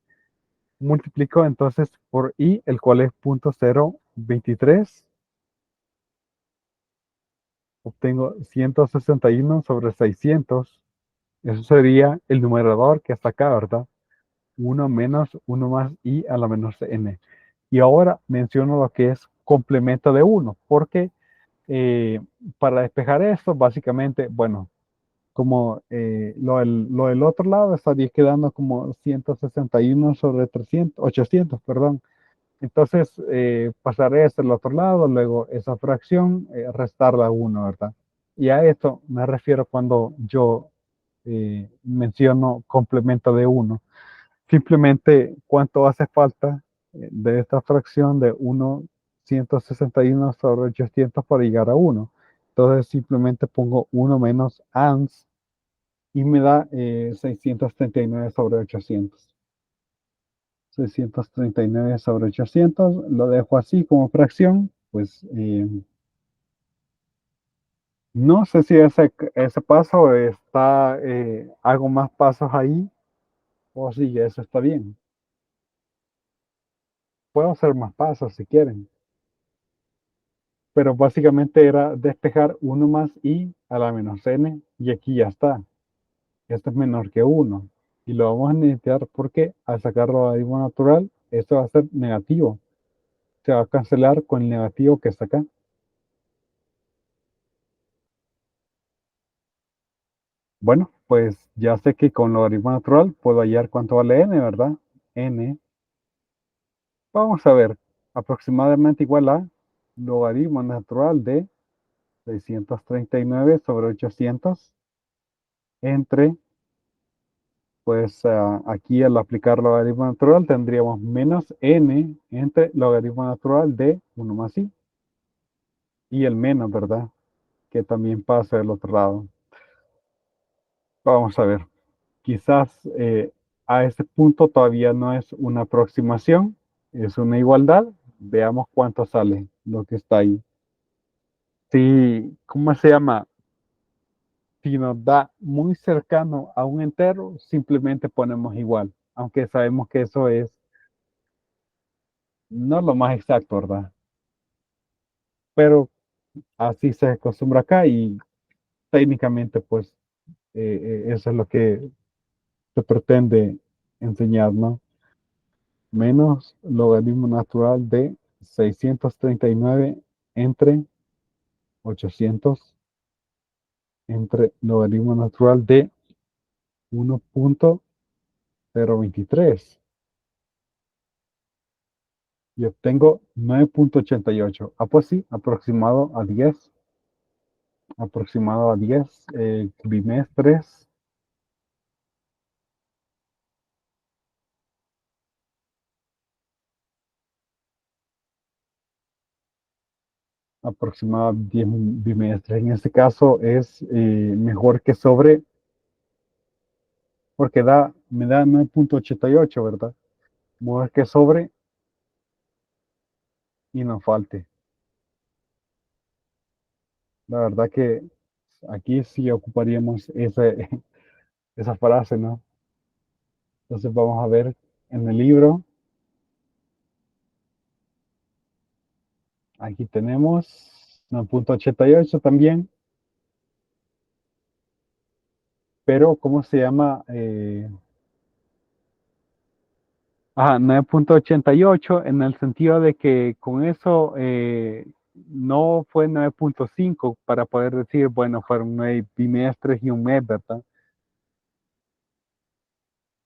Multiplico entonces por i, el cual es 0.023. Obtengo 161 sobre 600. Eso sería el numerador que está acá, ¿verdad? 1 menos 1 más i a la menos n. Y ahora menciono lo que es complemento de 1, porque para despejar esto, básicamente, bueno, como lo del otro lado estaría quedando como 161 sobre 300, 800, perdón. Entonces, pasaré esto al otro lado, luego esa fracción, restarla a 1, ¿verdad? Y a esto me refiero cuando yo menciono complemento de 1. Simplemente cuánto hace falta de esta fracción de 1, 161 sobre 800 para llegar a 1. Entonces simplemente pongo 1 menos ans y me da 639 sobre 800. 639 sobre 800, lo dejo así como fracción, pues no sé si ese paso está, hago más pasos ahí o si eso está bien. Puedo hacer más pasos si quieren, pero básicamente era despejar 1 más i a la menos n y aquí ya está. Esto es menor que 1 y lo vamos a necesitar porque al sacarlo a algo natural, esto va a ser negativo. Se va a cancelar con el negativo que está acá. Bueno, pues ya sé que con logaritmo natural puedo hallar cuánto vale n, ¿verdad? N. Vamos a ver, aproximadamente igual a logaritmo natural de 639 sobre 800 entre, pues aquí al aplicar logaritmo natural tendríamos menos n entre logaritmo natural de 1 más i. Y el menos, ¿verdad? Que también pasa del otro lado. Vamos a ver. Quizás a este punto todavía no es una aproximación, es una igualdad. Veamos cuánto sale lo que está ahí. Si, ¿cómo se llama? Si nos da muy cercano a un entero, simplemente ponemos igual, aunque sabemos que eso es no lo más exacto, ¿verdad? Pero así se acostumbra acá y técnicamente, pues, eso es lo que se pretende enseñar, ¿no? Menos logaritmo natural de 639 entre 800 entre logaritmo natural de 1.023 y obtengo 9.88. Ah, pues sí, aproximado a 10 bimestres, aproximado a 10 bimestres. En este caso es mejor que sobre, porque me da 9.88, ¿verdad? Mejor que sobre y no falte. La verdad que aquí sí ocuparíamos esa frase, ¿no? Entonces vamos a ver en el libro. Aquí tenemos 9.88 también. pero ¿cómo se llama? 9.88 en el sentido de que con eso no fue 9.5 para poder decir, bueno, fueron 9 bimestres y un mes, ¿verdad?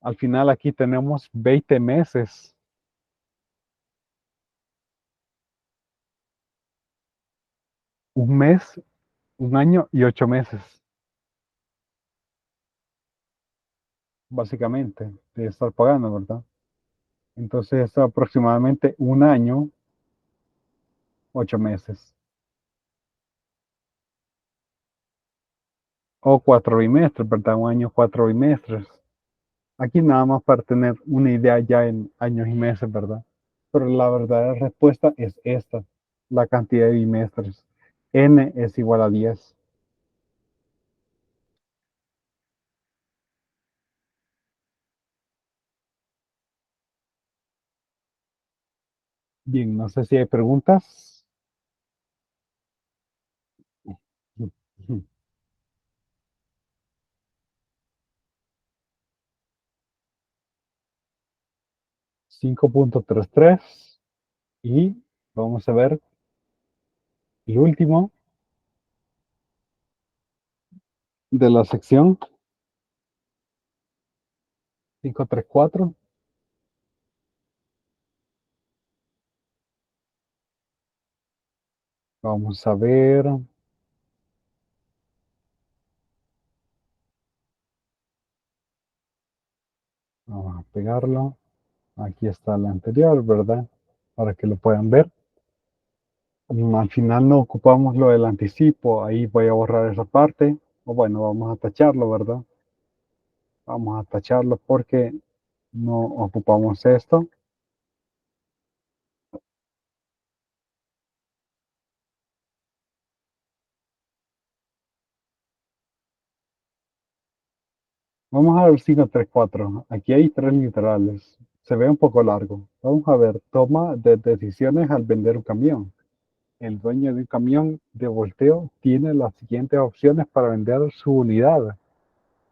Al final aquí tenemos 20 meses, un mes, un año y 8 meses, básicamente, de estar pagando, ¿verdad? Entonces es aproximadamente un año, 8 meses. O 4 bimestres, ¿verdad? Un año, 4 bimestres. Aquí nada más para tener una idea ya en años y meses, ¿verdad? Pero la verdadera respuesta es esta, la cantidad de bimestres. N es igual a 10. Bien, no sé si hay preguntas. 5.33 y vamos a ver el último de la sección 534. Vamos a ver, vamos a pegarlo. Aquí está el anterior, ¿verdad? Para que lo puedan ver. Al final no ocupamos lo del anticipo, ahí voy a borrar esa parte, o bueno, vamos a tacharlo, ¿verdad? Vamos a tacharlo porque no ocupamos esto. Vamos a ver 534. Aquí hay 3 literales. Se ve un poco largo. Vamos a ver, toma de decisiones al vender un camión. El dueño de un camión de volteo tiene las siguientes opciones para vender su unidad.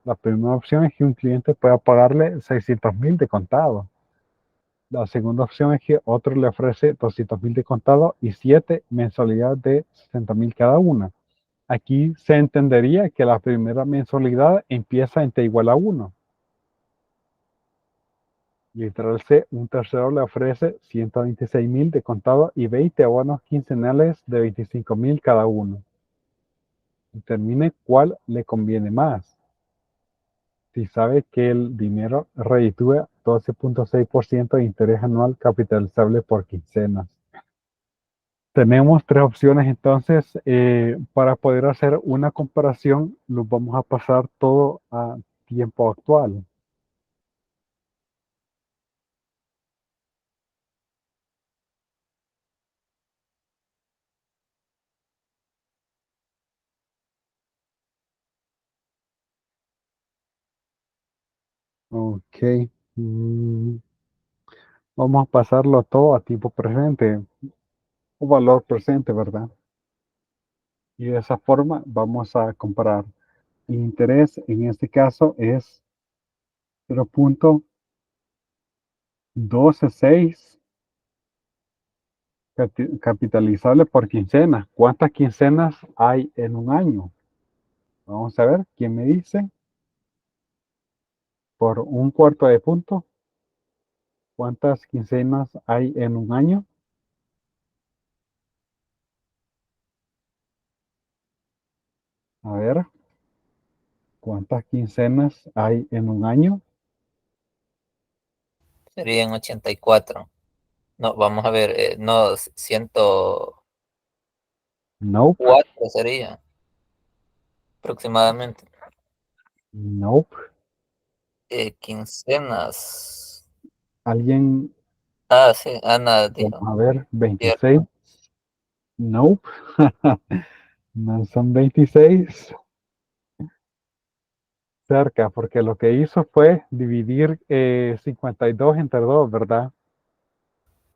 La primera opción es que un cliente pueda pagarle 600.000 de contado. La segunda opción es que otro le ofrece 200.000 de contado y 7 mensualidades de 60.000 cada una. Aquí se entendería que la primera mensualidad empieza en T igual a 1. Literal C, un tercero le ofrece 126.000 de contado y 20 abonos quincenales de 25.000 cada uno. Determine cuál le conviene más. Si sabe que el dinero reditúa 12.6% de interés anual capitalizable por quincenas. Tenemos 3 opciones entonces para poder hacer una comparación. Los vamos a pasar todo a tiempo actual. Ok. mm, Vamos a pasarlo todo a tiempo presente o valor presente, ¿verdad? Y de esa forma vamos a comparar. El interés en este caso es 0.126 capitalizable por quincena. ¿Cuántas quincenas hay en un año? Vamos a ver, ¿quién me dice? Por un cuarto de punto, ¿cuántas quincenas hay en un año? A ver, ¿cuántas quincenas hay en un año? Serían 84. No, vamos a ver, no, 104 Nope, sería aproximadamente. nope. Quincenas. ¿Alguien? Ah, sí, Ana Vamos dijo. a ver, Cierto. 26. Nope. No son 26. Cerca, porque lo que hizo fue dividir 52 entre 2, ¿verdad?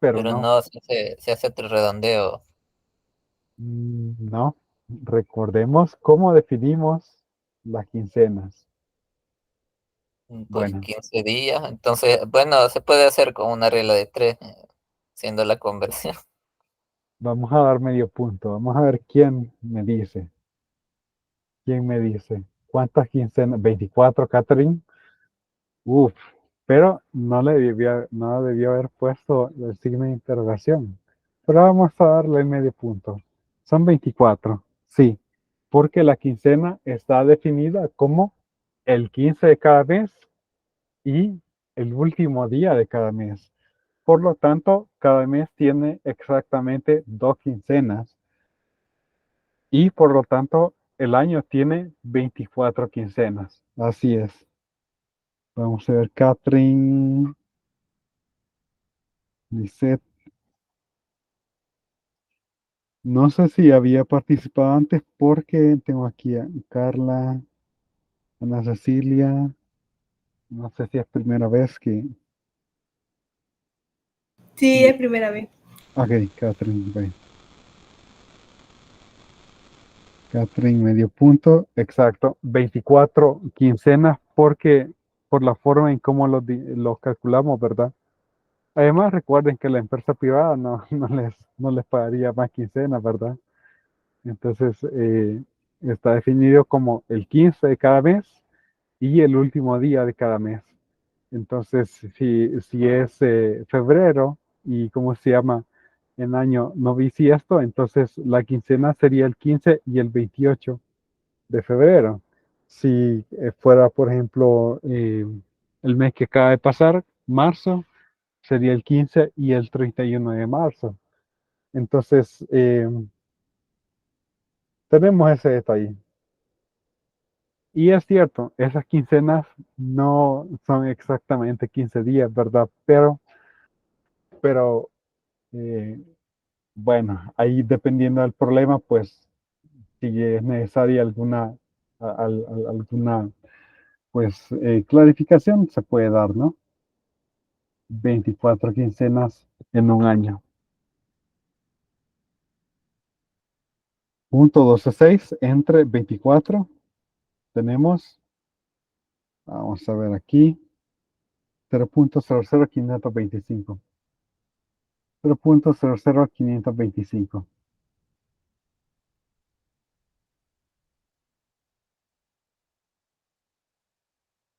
Pero Pero no, no, se hace otro redondeo. no. Recordemos cómo definimos las quincenas. Pues Bueno, 15 días. Entonces, bueno, se puede hacer con una regla de 3, haciendo la conversión. vamos a dar medio punto. Vamos a ver quién me dice. ¿Quién me dice? ¿Cuántas quincenas? 24, Catherine. Uf, pero no debió haber puesto el signo de interrogación. Pero vamos a darle medio punto. Son 24, sí, porque la quincena está definida como el 15 de cada mes y el último día de cada mes. Por lo tanto, cada mes tiene exactamente 2 quincenas y por lo tanto el año tiene 24 quincenas. Así es. Vamos a ver, Catherine, Lisette. No sé si había participado antes porque tengo aquí a Carla, Ana Cecilia. No sé si es primera vez que... Sí, es primera vez. Ok, Catherine, ve. Catherine, medio punto. Exacto, 24 quincenas porque por la forma en cómo lo calculamos, ¿verdad? Además, recuerden que la empresa privada no les pagaría más quincenas, ¿verdad? Entonces, está definido como el 15 de cada mes y el último día de cada mes. Entonces, si es febrero y cómo se llama en año no bisiesto, entonces la quincena sería el 15 y el 28 de febrero. Si fuera, por ejemplo, el mes que acaba de pasar, marzo, sería el 15 y el 31 de marzo. Entonces, tenemos ese detalle. Y es cierto, esas quincenas no son exactamente 15 días, ¿verdad? Pero eh, bueno, ahí dependiendo del problema, pues si es necesaria alguna pues, clarificación, se puede dar, ¿no? 24 quincenas en un año. Punto 12.6 entre 24 tenemos, vamos a ver aquí, 0.00525. 0.00525.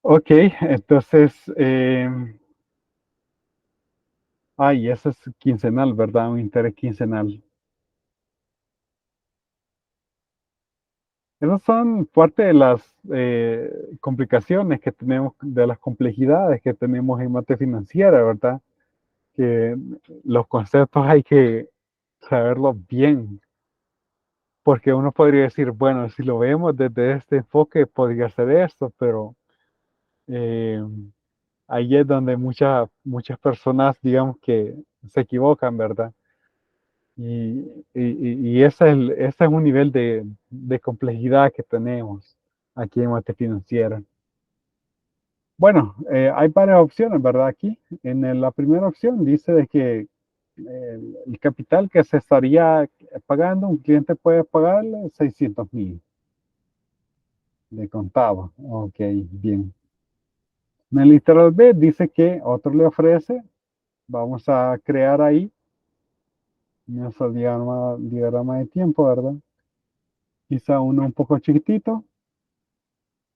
Ok, entonces, eso es quincenal, ¿verdad? Un interés quincenal. Esas son parte de las complicaciones que tenemos, de las complejidades que tenemos en mate financiera, ¿verdad? Que los conceptos hay que saberlos bien, porque uno podría decir, bueno, si lo vemos desde este enfoque, podría ser esto, pero eh, ahí es donde muchas personas, digamos que se equivocan, ¿verdad? Y ese es un nivel de complejidad que tenemos aquí en mate financiera. Bueno, hay varias opciones, ¿verdad? Aquí, la primera opción dice de que el capital que se estaría pagando, un cliente puede pagarle 600,000 de contado. Ok, bien. En el literal B dice que otro le ofrece, vamos a crear ahí nuestro diagrama de tiempo, ¿verdad? Quizá uno un poco chiquitito,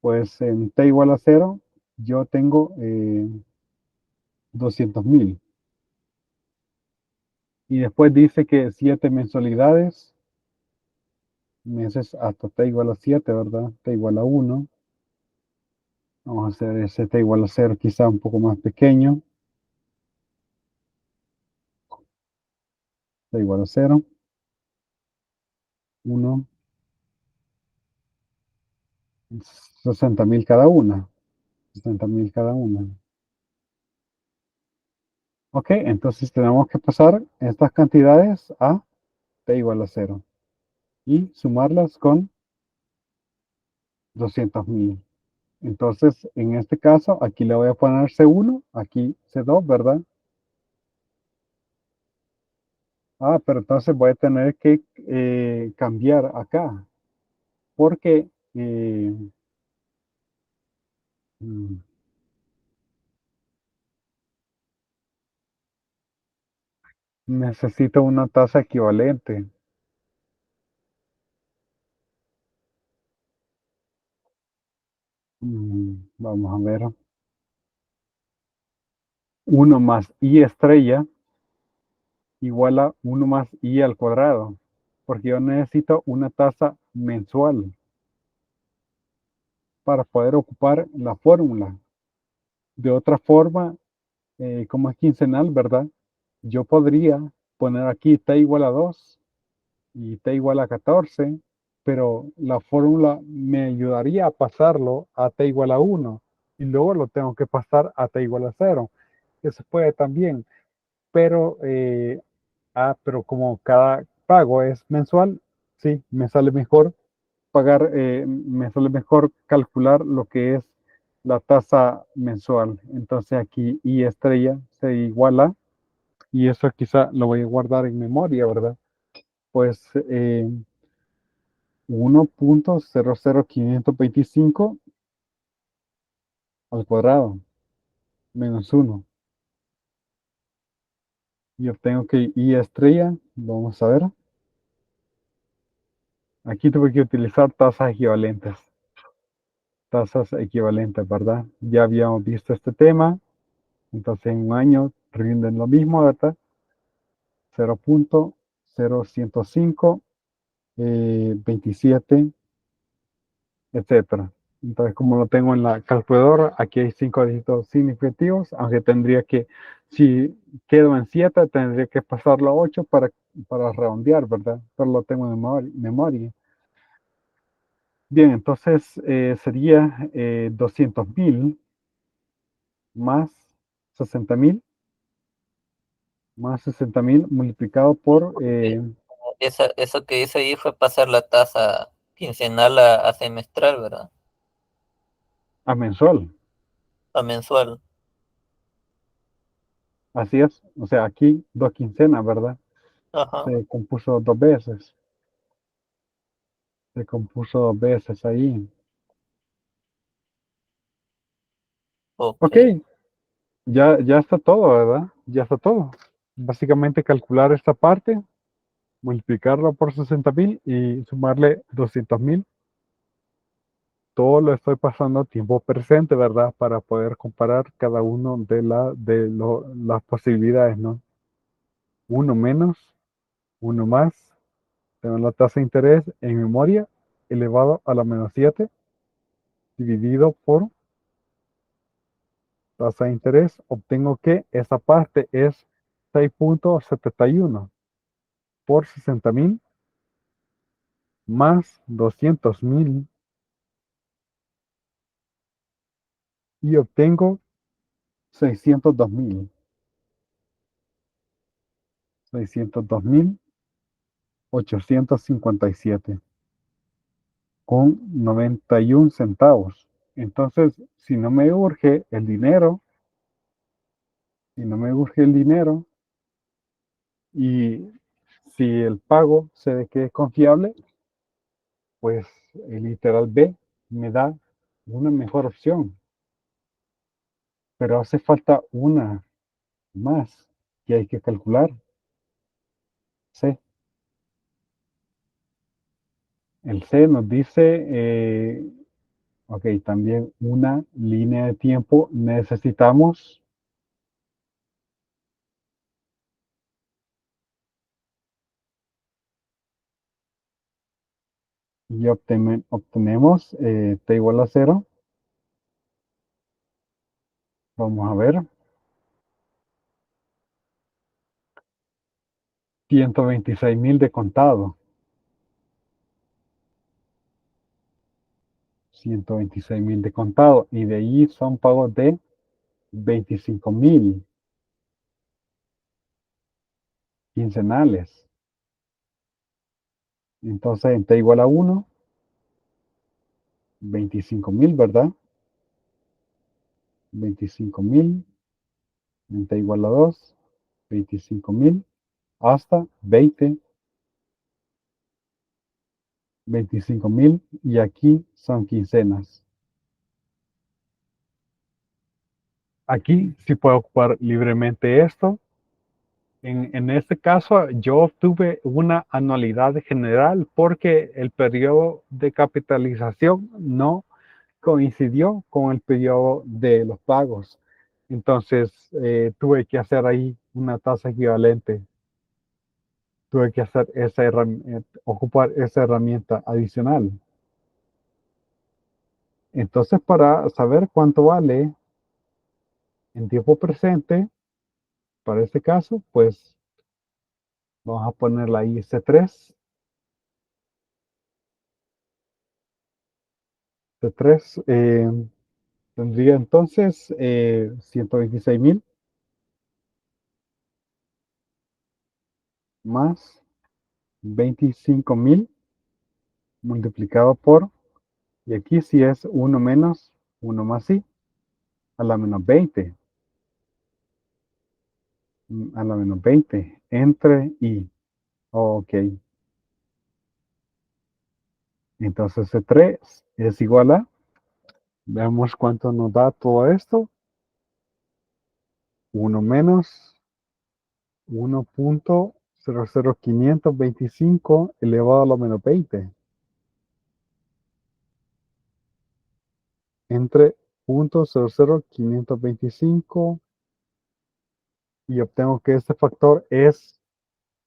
pues en T igual a 0, yo tengo 200,000. Y después dice que 7 mensualidades, meses hasta T igual a 7, ¿verdad? T igual a 1. Vamos a hacer ese T igual a 0 quizá un poco más pequeño. T igual a 0. 1. 60,000 cada una. 60,000 cada una. Ok, entonces tenemos que pasar estas cantidades a T igual a 0 y sumarlas con 200,000. Entonces, en este caso, aquí le voy a poner C1, aquí C2, ¿verdad? Pero entonces voy a tener que cambiar acá, porque mm, Necesito una tasa equivalente. Vamos a ver. 1 más i estrella igual a 1 más i al cuadrado. Porque yo necesito una tasa mensual para poder ocupar la fórmula. De otra forma, como es quincenal, ¿verdad? Yo podría poner aquí t igual a 2 y t igual a 14, pero la fórmula me ayudaría a pasarlo a t igual a 1 y luego lo tengo que pasar a t igual a 0. Eso puede también, pero, pero como cada pago es mensual, sí, me sale mejor pagar, me sale mejor calcular lo que es la tasa mensual. Entonces aquí I estrella se iguala, y eso quizá lo voy a guardar en memoria, ¿verdad? Pues 1.00525 al cuadrado menos 1. Y obtengo que I estrella, vamos a ver, aquí tuve que utilizar tasas equivalentes. Tasas equivalentes, ¿verdad? Ya habíamos visto este tema. Entonces en un año rinden lo mismo, ¿verdad? 0.0105, 27, etcétera. Entonces, como lo tengo en la calculadora, aquí hay 5 dígitos significativos, aunque tendría que, si quedo en 7, tendría que pasarlo a 8 para redondear, ¿verdad? Pero lo tengo en memoria. Bien, entonces sería 200.000 más 60.000 más 60.000 multiplicado por Eso que hice ahí fue pasar la tasa quincenal a semestral, ¿verdad? a mensual. A mensual. Así es. O sea, aquí 2 quincenas, ¿verdad? Ajá, Se compuso 2 veces. Se compuso 2 veces ahí. Ok, ok. ya está todo, ¿verdad? Ya está todo. Básicamente calcular esta parte, multiplicarla por 60.000 y sumarle 200.000. Todo lo estoy pasando a tiempo presente, ¿verdad? Para poder comparar cada uno las posibilidades, ¿no? Uno menos, uno más. Tengo la tasa de interés en memoria elevado a la menos 7 dividido por tasa de interés. Obtengo que esa parte es 6.71 por 60.000 más 200.000 y obtengo 602.000. 602.857 con 91 centavos. Entonces, si no me urge el dinero, si no me urge el dinero y si el pago se ve que es confiable, pues el literal B me da una mejor opción. Pero hace falta una más que hay que calcular. C. El C nos dice, ok, también una línea de tiempo necesitamos. Y obtenemos t igual a 0. Vamos a ver. 126.000 de contado. 126.000 de contado. Y de ahí son pagos de 25.000 quincenales. Entonces, en t igual a 1, 25.000, ¿verdad? 25.000 en t igual a 2, 25.000 hasta 25.000 y aquí son quincenas. Aquí sí puedo ocupar libremente esto En este caso, yo obtuve una anualidad general porque el periodo de capitalización no coincidió con el periodo de los pagos. Entonces, tuve que hacer ahí una tasa equivalente. Tuve que hacer esa ocupar esa herramienta adicional. Entonces, para saber cuánto vale en tiempo presente, para este caso, pues vamos a ponerla ahí C3. C3 tendría entonces 126,000 más 25,000 multiplicado por, y aquí sí es 1 menos 1 más I, a la menos 20. A la menos 20 entre I. Ok. Entonces C3 es igual a, veamos cuánto nos da todo esto. 1 menos 1.00525 elevado a la menos 20 entre 0.00525 y obtengo que este factor es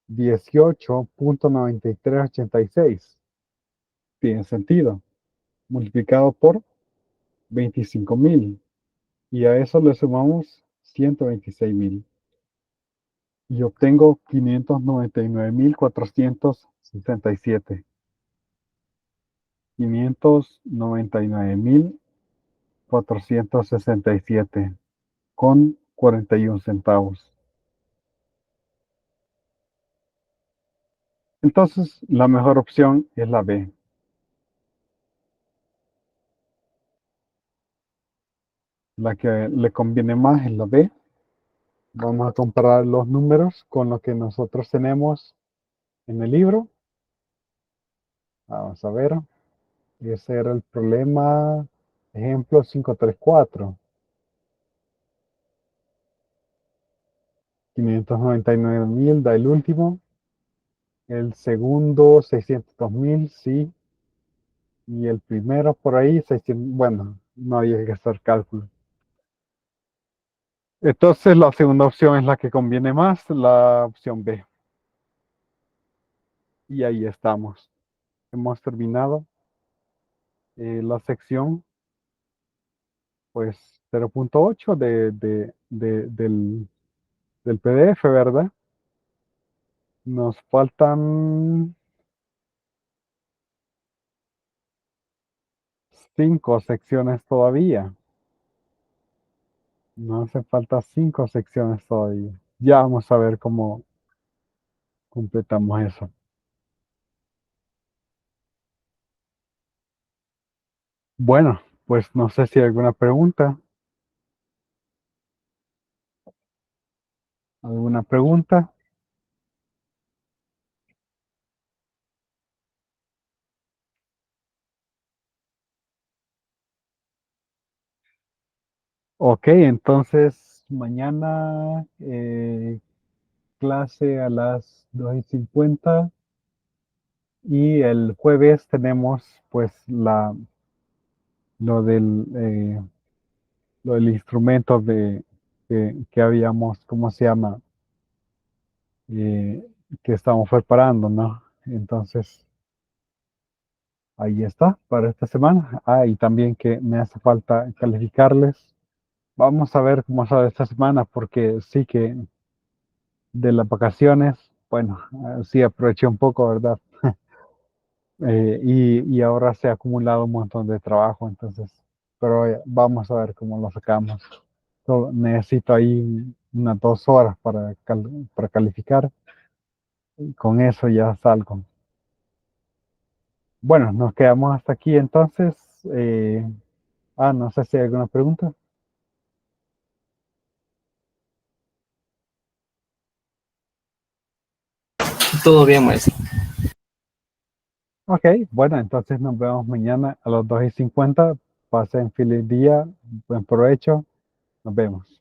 18.9386. Tiene sentido. Multiplicado por 25,000. Y a eso le sumamos 126,000. Y obtengo 599,467. 599,467 con 41 centavos. Entonces, la mejor opción es la B. La que le conviene más es la B. Vamos a comparar los números con lo que nosotros tenemos en el libro. Vamos a ver. Ese era el problema. Ejemplo 534. 599,000 da el último. El segundo 602,000, sí. Y el primero por ahí 600. Bueno, no había que hacer cálculo. Entonces la segunda opción es la que conviene más, la opción B. Y ahí estamos. Hemos terminado la sección, pues 0.8 del PDF, ¿verdad? Nos faltan 5 secciones todavía. Nos hacen falta 5 secciones todavía. Ya vamos a ver cómo completamos eso. Bueno, pues no sé si hay alguna pregunta. ¿Alguna pregunta? Ok, entonces mañana clase a las 2:50 y el jueves tenemos pues lo del, eh, lo del instrumento que habíamos, ¿cómo se llama? Que estamos preparando, ¿no? Entonces, ahí está para esta semana. Ah, y también que me hace falta calificarles. Vamos a ver cómo sale esta semana, porque sí que de las vacaciones, bueno, sí aproveché un poco, ¿verdad? Y ahora se ha acumulado un montón de trabajo, entonces, pero vamos a ver cómo lo sacamos. Necesito ahí unas 2 horas para calificar. Y con eso ya salgo. Bueno, nos quedamos hasta aquí entonces. No sé si hay alguna pregunta. Todo bien, maestro. Ok, bueno, entonces nos vemos mañana a las 2:50. Pasen feliz día, buen provecho. Nos vemos.